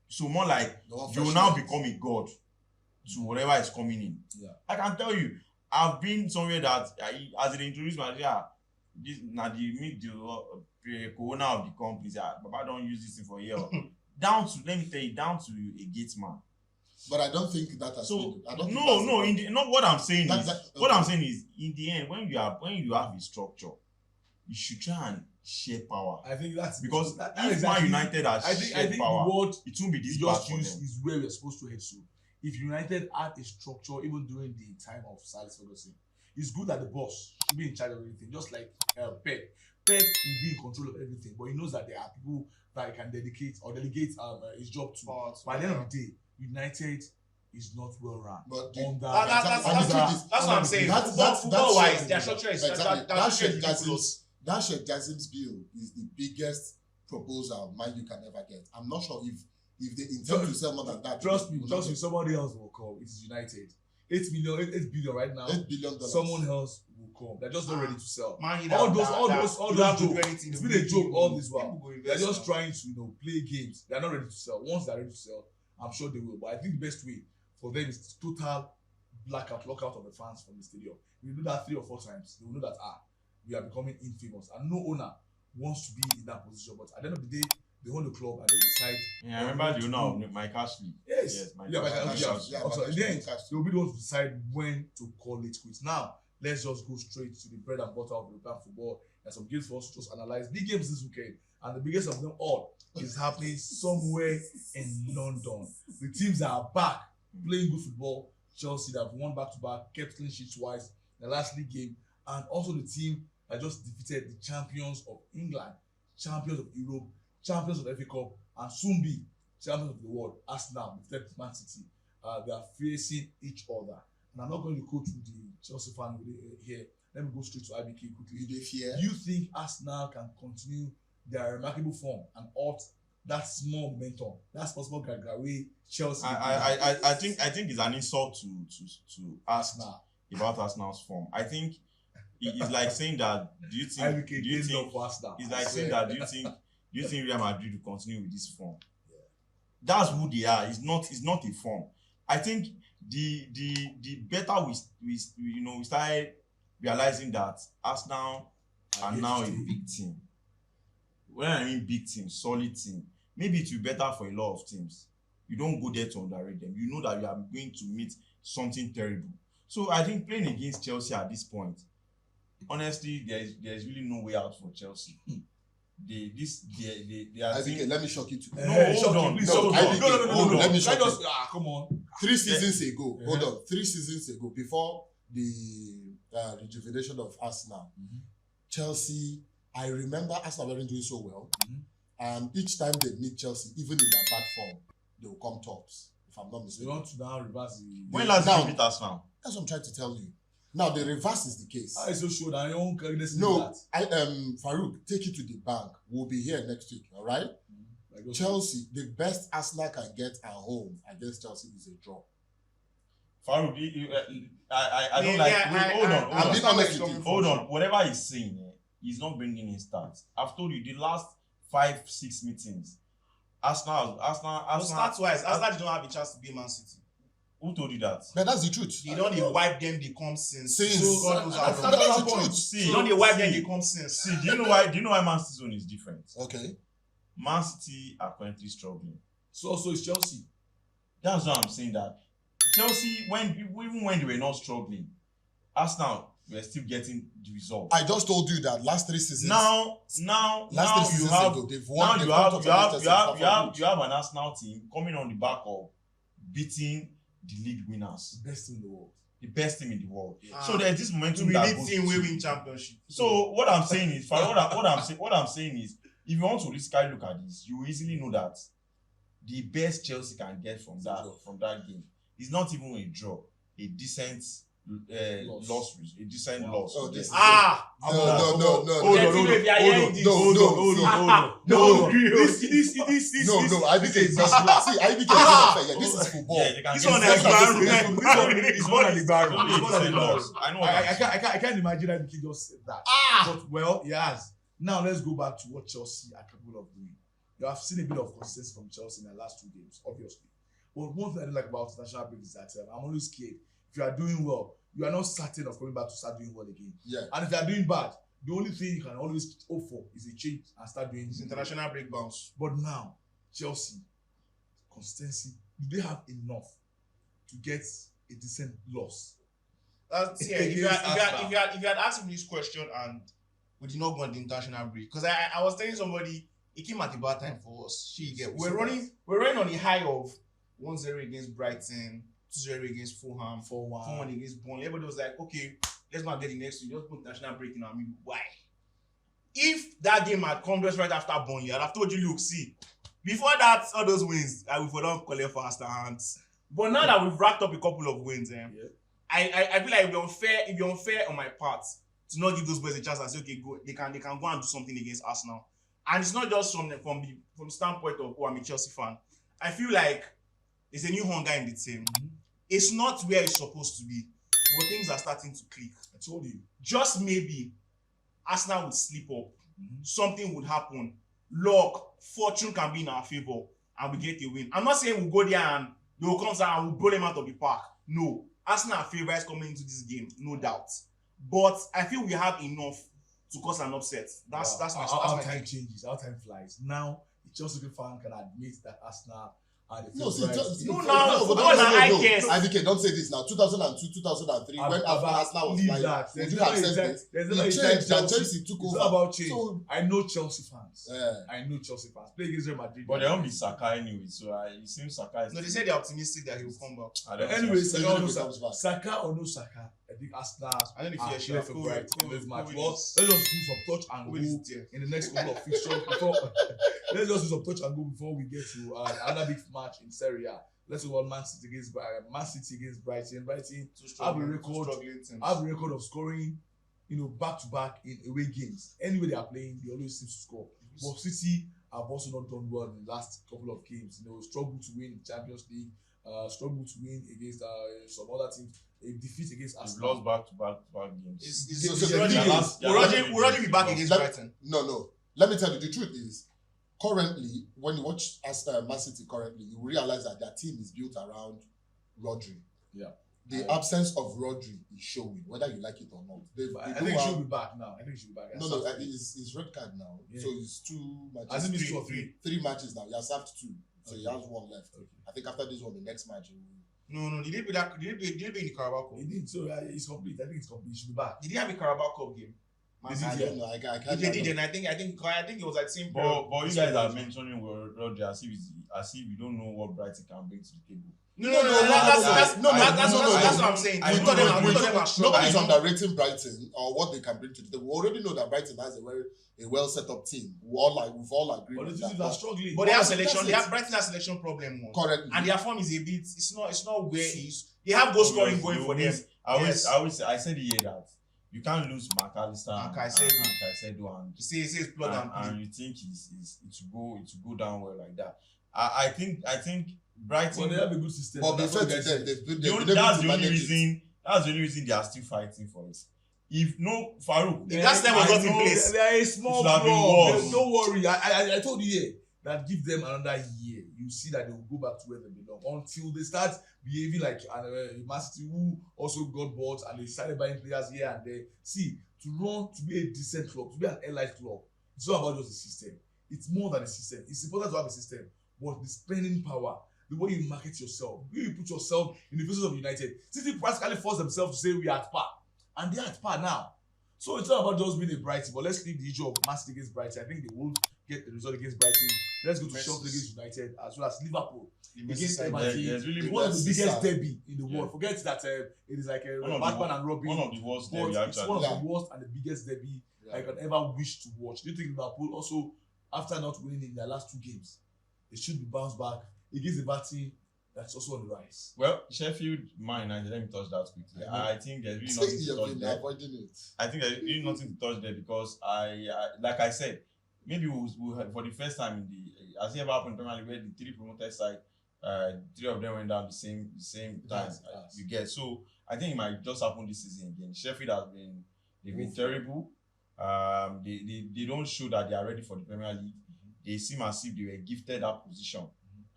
So more like you will now become a god to whatever is coming in. Yeah. I can tell you, I've been somewhere that as they introduce me, this now they meet the owner of the company. Baba don't use this thing for a year. Down to a gate man. But I don't think that has what I'm saying is in the end when you have a structure, you should try and share power. I think that's because if Man United has shared power, it won't be this bad for them. Is where we're supposed to head to. If United had a structure even during the time of Sir Alex Ferguson, it's good that the boss should be in charge of everything, just like Pep. Pep will be in control of everything, but he knows that there are people that he can delegate his job to. By the end of the day, United is not well run. But that's what I'm saying. Football wise, their structure is that Sheikh Jassim's bill is the biggest proposal Man U can ever get. I'm not sure if they intend to sell more than that. Trust me, somebody else will come. It is United. 8 billion right now. $8 billion. Someone else will come. They're just not ready to sell. All those jokes. It's been a joke all this while. They're just trying to play games. They're not ready to sell. Once they're ready to sell, I'm sure they will. But I think the best way for them is total lockout of the fans from the stadium. If you do that 3 or 4 times, they will know that we are becoming infamous, and no owner wants to be in that position. But at the end of the day, they own the club and they decide. Yeah, I remember the owner of Mike Ashley. Yes, Mike Ashley. Also, in the end, they will be the ones to decide when to call it quits. Now, let's just go straight to the bread and butter of European football. There's some games for us to just analyze. Big games this weekend, and the biggest of them all is happening somewhere in London. The teams are back playing good football. Chelsea that have won back-to-back, kept clean sheets twice. The last league game, and also the team that just defeated the champions of England, champions of Europe, champions of FA Cup, and soon be champions of the world. Arsenal defeated Man City. They are facing each other. And I'm not going to go to the Chelsea fan here. Let me go straight to IBK quickly. Do you think Arsenal can continue their remarkable form and halt that small momentum, that possible graduate Chelsea? I think it's an insult to Arsenal about Arsenal's form. I think it's like saying that do you think it's like saying that do you think Real Madrid will continue with this form? Yeah. That's who they are. It's not a form. I think the better we started realizing that Arsenal are now a big team. When I mean big team, solid team, maybe it will be better for a lot of teams. You don't go there to underrate them. You know that you are going to meet something terrible. So I think playing against Chelsea at this point, honestly, there's really no way out for Chelsea. They are. Let me shock you too. Hold on. No. Let me shock you. Come on. 3 seasons ago. Hold on. 3 seasons ago, before the rejuvenation of Arsenal, Chelsea. I remember Arsenal weren't doing so well, and each time they meet Chelsea, even in their bad form, they will come tops. If I'm not mistaken. They want to now reverse the. When last did you beat Arsenal? That's what I'm trying to tell you. Now the reverse is the case. I so sure that I don't care. No, Farouk, take it to the bank. We'll be here next week. All right. Chelsea, the best Arsenal can get at home against Chelsea is a draw. Farouk, I don't like. Hold on. Whatever he's saying, he's not bringing in stats. I've told you the last 5-6 meetings, Arsenal. Stats wise, Arsenal don't have a chance to beat Man City. Who told you that? But that's the truth. They don't wipe them, they come since. That's the truth. See, don't they wipe them, they come since. See, do you know why Man City's zone is different? Okay. Man City are currently struggling. So also is Chelsea. That's why I'm saying that. Chelsea, even when they were not struggling, Arsenal were still getting the result. I just told you that last 3 seasons. Now you have an Arsenal team coming on the back of beating the league winners, the best team in the world. The best team in the world. So there's this momentum we that need goes team we win championship. So what I'm saying is, what I'm saying is, if you want to riskily look at this, you will easily know that the best Chelsea can get from that game is not even a draw, a decent loss, a decent loss. Oh, this No, IBK is not see, IBK is not fair. This is football. This one is I can't imagine IBK just said that. But well, he has. Now let's go back to what Chelsea are capable of doing. You have seen a bit of consistency from Chelsea in the last 2 games, obviously. But one thing I don't like about international break is that I'm always scared. If you are doing well, you are not certain of coming back to start doing well again. Yeah. And if you are doing bad, the only thing you can always hope for is a change and start doing this international break bounce. But now, Chelsea, consistency, do they have enough to get a decent loss? If you had asked me this question and we did not go on the international break, because I was telling somebody it came at a bad time for us. We're running on the high of 1-0 against Brighton, 2-0 against Fulham, 4-1 against Burnley. Everybody was like, okay, let's not get the next week. Just put international break in. I mean, why? If that game had come just right after Burnley, I'd have told you, look, see, before that, all those wins, I would not call it faster hands. But now that we've racked up a couple of wins, I feel like it'd be unfair on my part to not give those boys a chance and say, okay, go. They can go and do something against Arsenal. And it's not just from the standpoint of, I'm a Chelsea fan. I feel like there's a new hunger in the team. It's not where it's supposed to be, but things are starting to click. I told you. Just maybe Arsenal would slip up. Something would happen. Luck, fortune can be in our favor, and we get a win. I'm not saying we'll go there and they will come and we'll blow them out of the park. No. Arsenal are favourites coming into this game, no doubt. But I feel we have enough to cause an upset. That's my time changes, our time flies. Now, the Chelsea fan can admit that Arsenal No, see, I guess. IBK, don't say this now. 2002, 2003, when Arsenal was like, would you accept this? He changed, and Chelsea took over. It's not about change. So, I know Chelsea fans. yeah. I know Chelsea fans. Play against Real Madrid. But they don't be Saka anyway, so it seems Saka is. No, they said they're optimistic that he will come back. Anyway, Saka Saka or no Saka or no Saka, I think Arsenal I don't know if are you're clear sure. favourite in this match. Who Well, is- let's just do some touch and who is go there? in the next couple of fixtures before. Let's just do some touch and go before we get to another big match in Serie A. Let's go on Man City against Brighton. Brighton have a record of scoring, back to back in away games. Anyway they are playing, they always seem to score. But City have also not done well in the last couple of games. Struggle to win the Champions League, struggle to win against some other teams. A defeat against They've Arsenal. lost back games. We'll already be back against Brighton. No. Let me tell you, the truth is, currently, when you watch Man City currently, you realize that their team is built around Rodri. Yeah. The absence of Rodri is showing, whether you like it or not. I think he should be back now. No, it's red card now. Yeah. So it's 2 matches. I think it's 2 or 3. 3 matches now. He has served 2. So he Okay. has 1 left. Okay. I think after this one, the next match, No, did he be in the Carabao Cup? He did, so it's complete. I think it's complete. He should be back. Did he have a Carabao Cup game? I don't know. I can't. If they did, then I think it was like same. But you guys are mentioning Rodri as if you don't know what Brighton can bring to the table. No, that's what I'm saying. I We know thought them that are strong. Nobody's underrating Brighton or what they can bring to the table. We already know that Brighton has a well set up team. We've all agreed But with the teams that. are struggling. But they have That's selection. it. They have Brighton has selection problem one. Correctly. And their form is a bit. It's not where it is. They have goal scoring going for them. I said here that you can't lose McAllister And Caicedo and You see, it's blood and and you think it will go down well like that. I think Brighton. But they have a good system. But That's before what to guys them, said. they've been That's the only reason. That's the only reason they are still fighting for it. If no Farouk, If that time was not in place, They are a small it should have been club. worse. Don't worry. I told you here that give them another year. You see that they will go back to where they belong until they start behaving like Man City, who also got bought and they started buying players here and there. See, to be a decent club, to be an elite club, it's not about just the system. It's more than a system. It's important to have a system, but the spending power, the way you market yourself, the way you put yourself in the faces of United. City practically forced themselves to say we are at par, and they are at par now. So it's not about just being a Brighton, but let's leave the issue of Man City against Brighton. I think they will get the result against Brighton. Let's go to Sheffield against United as well as Liverpool against Everton. there's really One of the biggest sad. derby in the Yeah. world. Forget that it is like a One of Batman the- and Robin. one of the worst but derby it's one actually. of the worst and the biggest derby I can ever wish to watch. Do you think Liverpool also, after not winning in their last 2 games, they should be bounced back against a party that's also on the rise? Well, Sheffield, Man United. Let me touch that quickly. I think there's really nothing to You've touch been there. avoiding it. I think there's really nothing to touch there because like I said, maybe we'll have, for the first time in the as it ever happened in Premier League, where the 3 promoted side, 3 of them went down the same time. Yes. You get, so I think it might just happen this season again. Sheffield they've been terrible. They don't show that they are ready for the Premier League. They seem as if they were gifted that position,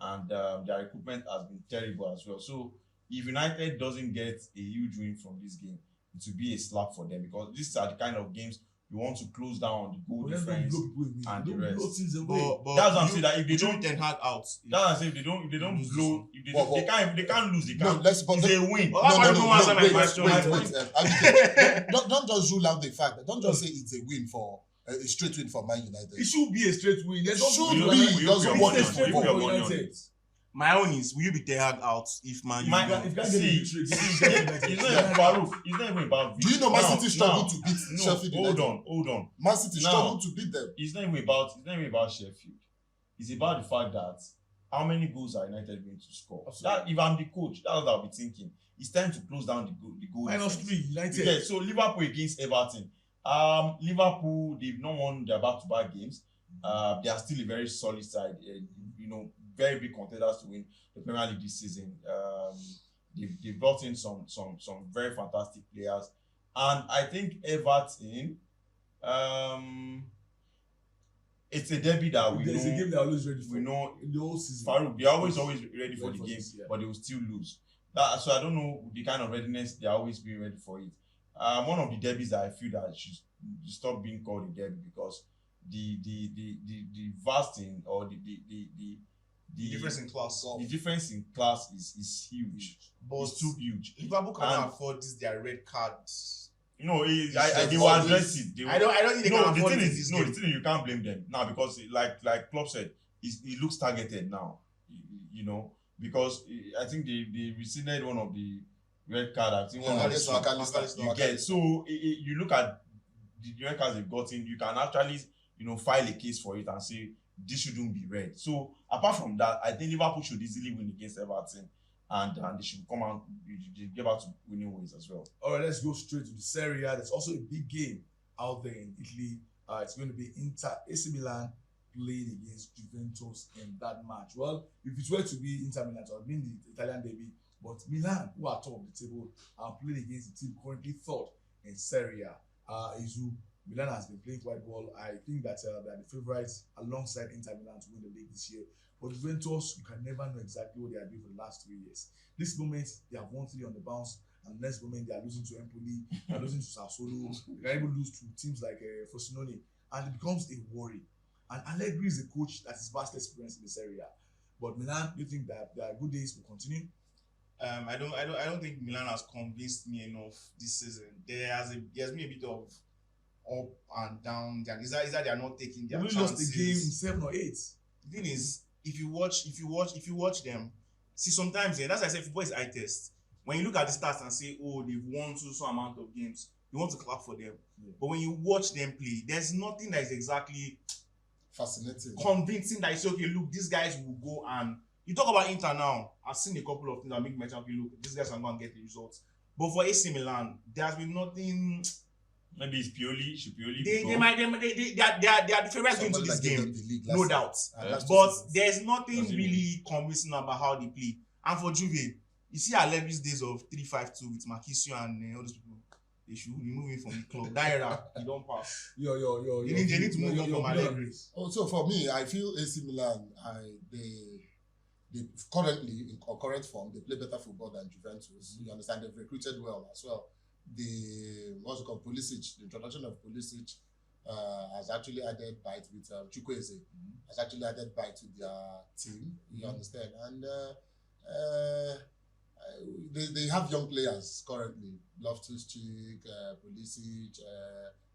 and their recruitment has been terrible as well. So if United doesn't get a huge win from this game, it will be a slap for them because these are the kind of games you want to close down on the goal But let's not difference. blow people away. and the Don't rest. blow things away. That's what I'm saying, that if they don't don't- Ten Hag out. That's what I'm saying. If they don't blow, if they, But- they can't lose. They No, can't. let's It's a win. Well, why don't you answer my question? Wait. Don't just rule out the fact that don't just say it's a win for a straight win for Man United. It should be a straight win. There's no Should good be. like- It doesn't It's work a on straight football. win for Put your money on United. My own is, will you be Ten Hag out if Man U My- win? If you can't get See, the victory, it's not even Farouk. It's not even about. Do you know Man Now- City struggled now- to beat No, Sheffield United? hold on. Man City Now- struggled to beat them. It's not even about Sheffield. It's about the fact that how many goals are United going to score. Absolutely. That if I'm the coach, that's what I'll be thinking. It's time to close down the goal. Minus difference. 3, United. Okay, so Liverpool against Everton. Liverpool, they've not won their back-to-back games. They are still a very solid side. Very big contenders to win the Premier League this season. They've brought in some very fantastic players, and I think Everton. It's a derby that we There's a know. game they're always ready for. We know in the whole season. Farouk, they're always ready for Ready the for game, this, yeah. but they will still lose. So I don't know the kind of readiness they're always being ready for it. One of the derbies that I feel that should stop being called a derby because the vast thing or The difference in class. The difference in class is huge. But it's too huge. Liverpool cannot afford this their red card. They will address it. I don't think they can afford it. The thing you can't blame them now because like Klopp said, it looks targeted now. You know, because I think they rescinded one of the red card. I think one of the you get. So you look at the red cards they've gotten, you can actually file a case for it and say this shouldn't be red. So apart from that, I think Liverpool should easily win against Everton, and they should come out, they get back to winning ways as well. All right, let's go straight to the Serie A. There's also a big game out there in Italy. It's going to be AC Milan playing against Juventus in that match. Well, if it were to be Inter Milan, it would have been the Italian derby. But Milan, who are top of the table, are playing against the team currently third in Serie A. Milan has been playing quite well. I think that they are the favourites alongside Inter Milan to win the league this year. But Juventus, you can never know exactly what they are doing for the last 3 years. This moment, they have won 3 on the bounce, and next moment, they are losing to Empoli, they are losing to Sassuolo, they can even lose to teams like Frosinone, and it becomes a worry. And Allegri is a coach that is vast experience in this area. But Milan, do you think that their good days will continue? I don't think Milan has convinced me enough this season. There's been a bit of up and down. Is that they are not taking their chances. Lost the game in 7 or 8. The thing is, if you watch them, see sometimes that's why I say football is eye test. When you look at the stats and say, oh, they've won so amount of games, you want to clap for them. Yeah. But when you watch them play, there's nothing that is exactly fascinating, convincing that you say, okay, look, these guys will go. And you talk about Inter now. I've seen a couple of things that make me mention, okay, look, these guys are going to get the results. But for AC Milan, there has been nothing. Maybe it's Pioli. Should Pioli they are the favorites going to this game, no doubt. But there's nothing really convincing about how they play. And for Juve, you see Allegri's days of 3-5-2 with Marquisio and all those people. They should remove him from the club. That era, he don't pass. They need to move on from Allegri. So for me, I feel AC Milan, they currently in current form, they play better football than Juventus. You understand? They've recruited well as well. Pulisic, the introduction of Pulisic has actually added bite with Chukwueze, has actually added bite to their team. You understand? And they have young players currently. Loftus-Cheek, Pulisic,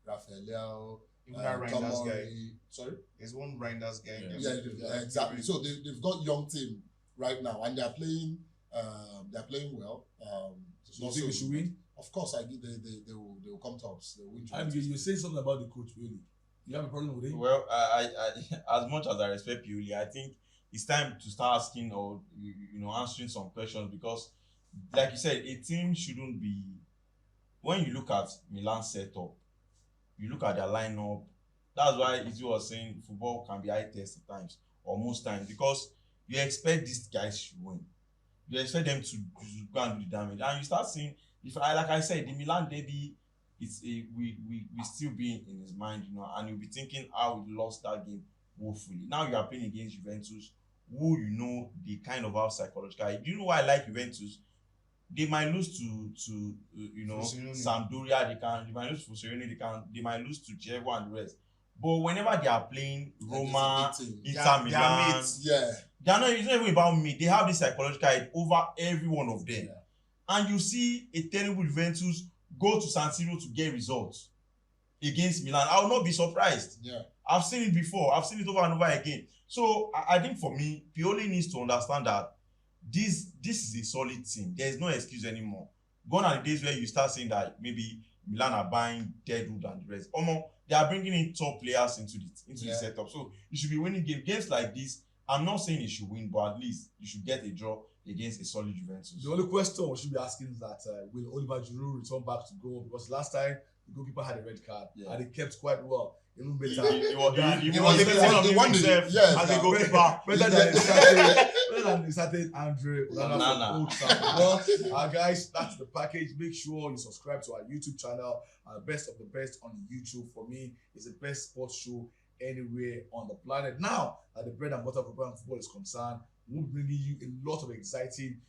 Rafael, Reinders guy. Sorry? There's one Reinders guy. Yeah, exactly. So they've got young team right now, and they're playing well. So you think they should win? Of course, I think they will come tops. They will win. And you say something about the coach, really. You have a problem with it? Well, I as much as I respect Pioli, I think it's time to start asking or answering some questions because, like you said, a team shouldn't be. When you look at Milan's setup, you look at their lineup. That's why Izzy was saying football can be high test at times or most times because you expect these guys to win. You expect them to go and do the damage, and you start seeing. Like I said, the Milan derby, we still be in his mind, and you'll be thinking how we lost that game woefully. Now you are playing against Juventus, who they kind of have psychological. Do you know why I like Juventus? They might lose to Sampdoria, they might lose to Frosinone, they might lose to Genoa and the rest. But whenever they are playing Roma, Inter Milan, they're not. It's not even about me. They have this psychological edge over every one of them. Yeah. And you see a terrible Juventus go to San Siro to get results against Milan. I will not be surprised. Yeah. I've seen it before. I've seen it over and over again. So I think for me, Pioli needs to understand that this is a solid team. There is no excuse anymore. Gone are the days where you start saying that maybe Milan are buying deadwood and the rest. They are bringing in top players into the setup. So you should be winning games like this. I'm not saying you should win, but at least you should get a draw against a solid Juventus. The only question we should be asking is that will Oliver Giroud return back to goal? Because last time the goalkeeper had a red card and he kept quite well. Even better. He was as a goalkeeper. Better than the certain Andre Onana. Well, guys, that's the package. Make sure you subscribe to our YouTube channel. Best of the best on YouTube. For me, it's the best sports show anywhere on the planet. Now, the bread and butter of football is concerned, we'll be bringing you a lot of exciting,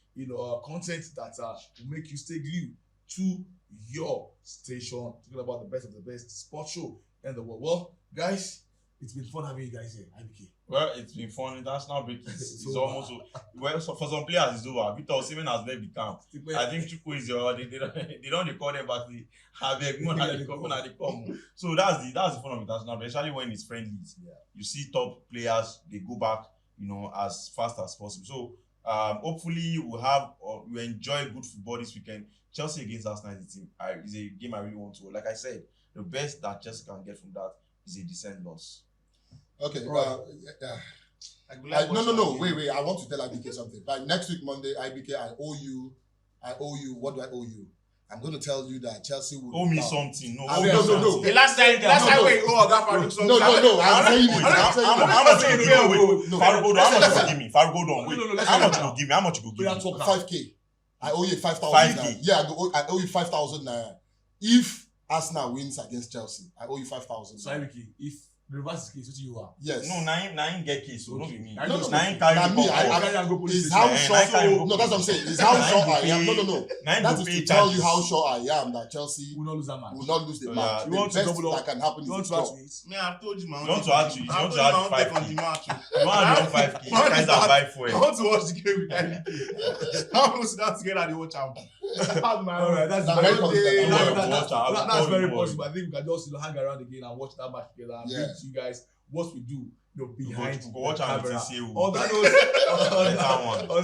content that will make you stay glued to your station. Talking about the best of the best sports show in the world. Well, guys, It's been fun having you guys here, IBK. Well, it's been fun. International break is It's almost over. Well, so for some players, it's over. Victor Osimhen has left the camp. I think Chukwu is they don't record them back. They have a come. So that's the fun of international break, especially when it's friendlies. Yeah. You see top players, they go back, as fast as possible. So hopefully we'll enjoy good football this weekend. Chelsea against Arsenal is a game I really want to. Like I said, the best that Chelsea can get from that is a decent loss. Okay. Right. No. Wait. I want to tell IBK something. By next week, Monday, IBK, I owe you. What do I owe you? I'm going to tell you that Chelsea will. Owe me something. No. No. The last time we owe Oga Farouk something. No. I'm saying it. How much you give me? Farouk, hold on. How much you give me? Farouk, hold on. No, How much you give me? How much you give me? 5K. I owe you 5,000. 5K. Yeah, I owe you 5,000 naira. If Arsenal wins against Chelsea, I owe you 5,000. So IBK, if the reverse is case, what you are? Yes. No, nine get case, so not be me. No. Nine carry Now me, police is how station. sure. No, that's what I'm saying. Is how sure I am. No. Nine That go is pay to tell charges. you how sure I am that Chelsea We will not lose that match. will not lose the So, match. yeah. The You want to best double up? that can happen is You want a to add draw. to it? Me, I've told you, man. You want to add to it? You want to add 5K? on the match. You want to add 5K? You guys are buy for I it. want to watch the game with IBK. I want to sit down together and watch out. All right, that's That's very very possible. Watch out. That's very Don't possible. I think we can just hang around again and watch that match together and Yeah. bring to you guys what we do. Behind Go watch the out camera. with TCU. On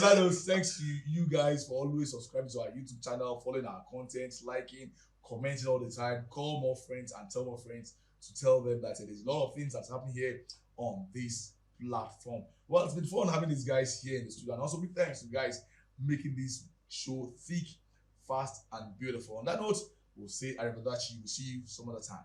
that note, thanks to you guys for always subscribing to our YouTube channel, following our content, liking, commenting all the time. Call more friends and tell more friends to tell them that there's a lot of things that's happening here on this platform. Well, it's been fun having these guys here in the studio, and also big thanks to you guys making this show thick, fast, and beautiful. On that note, we'll say arrivederci. We'll see you some other time.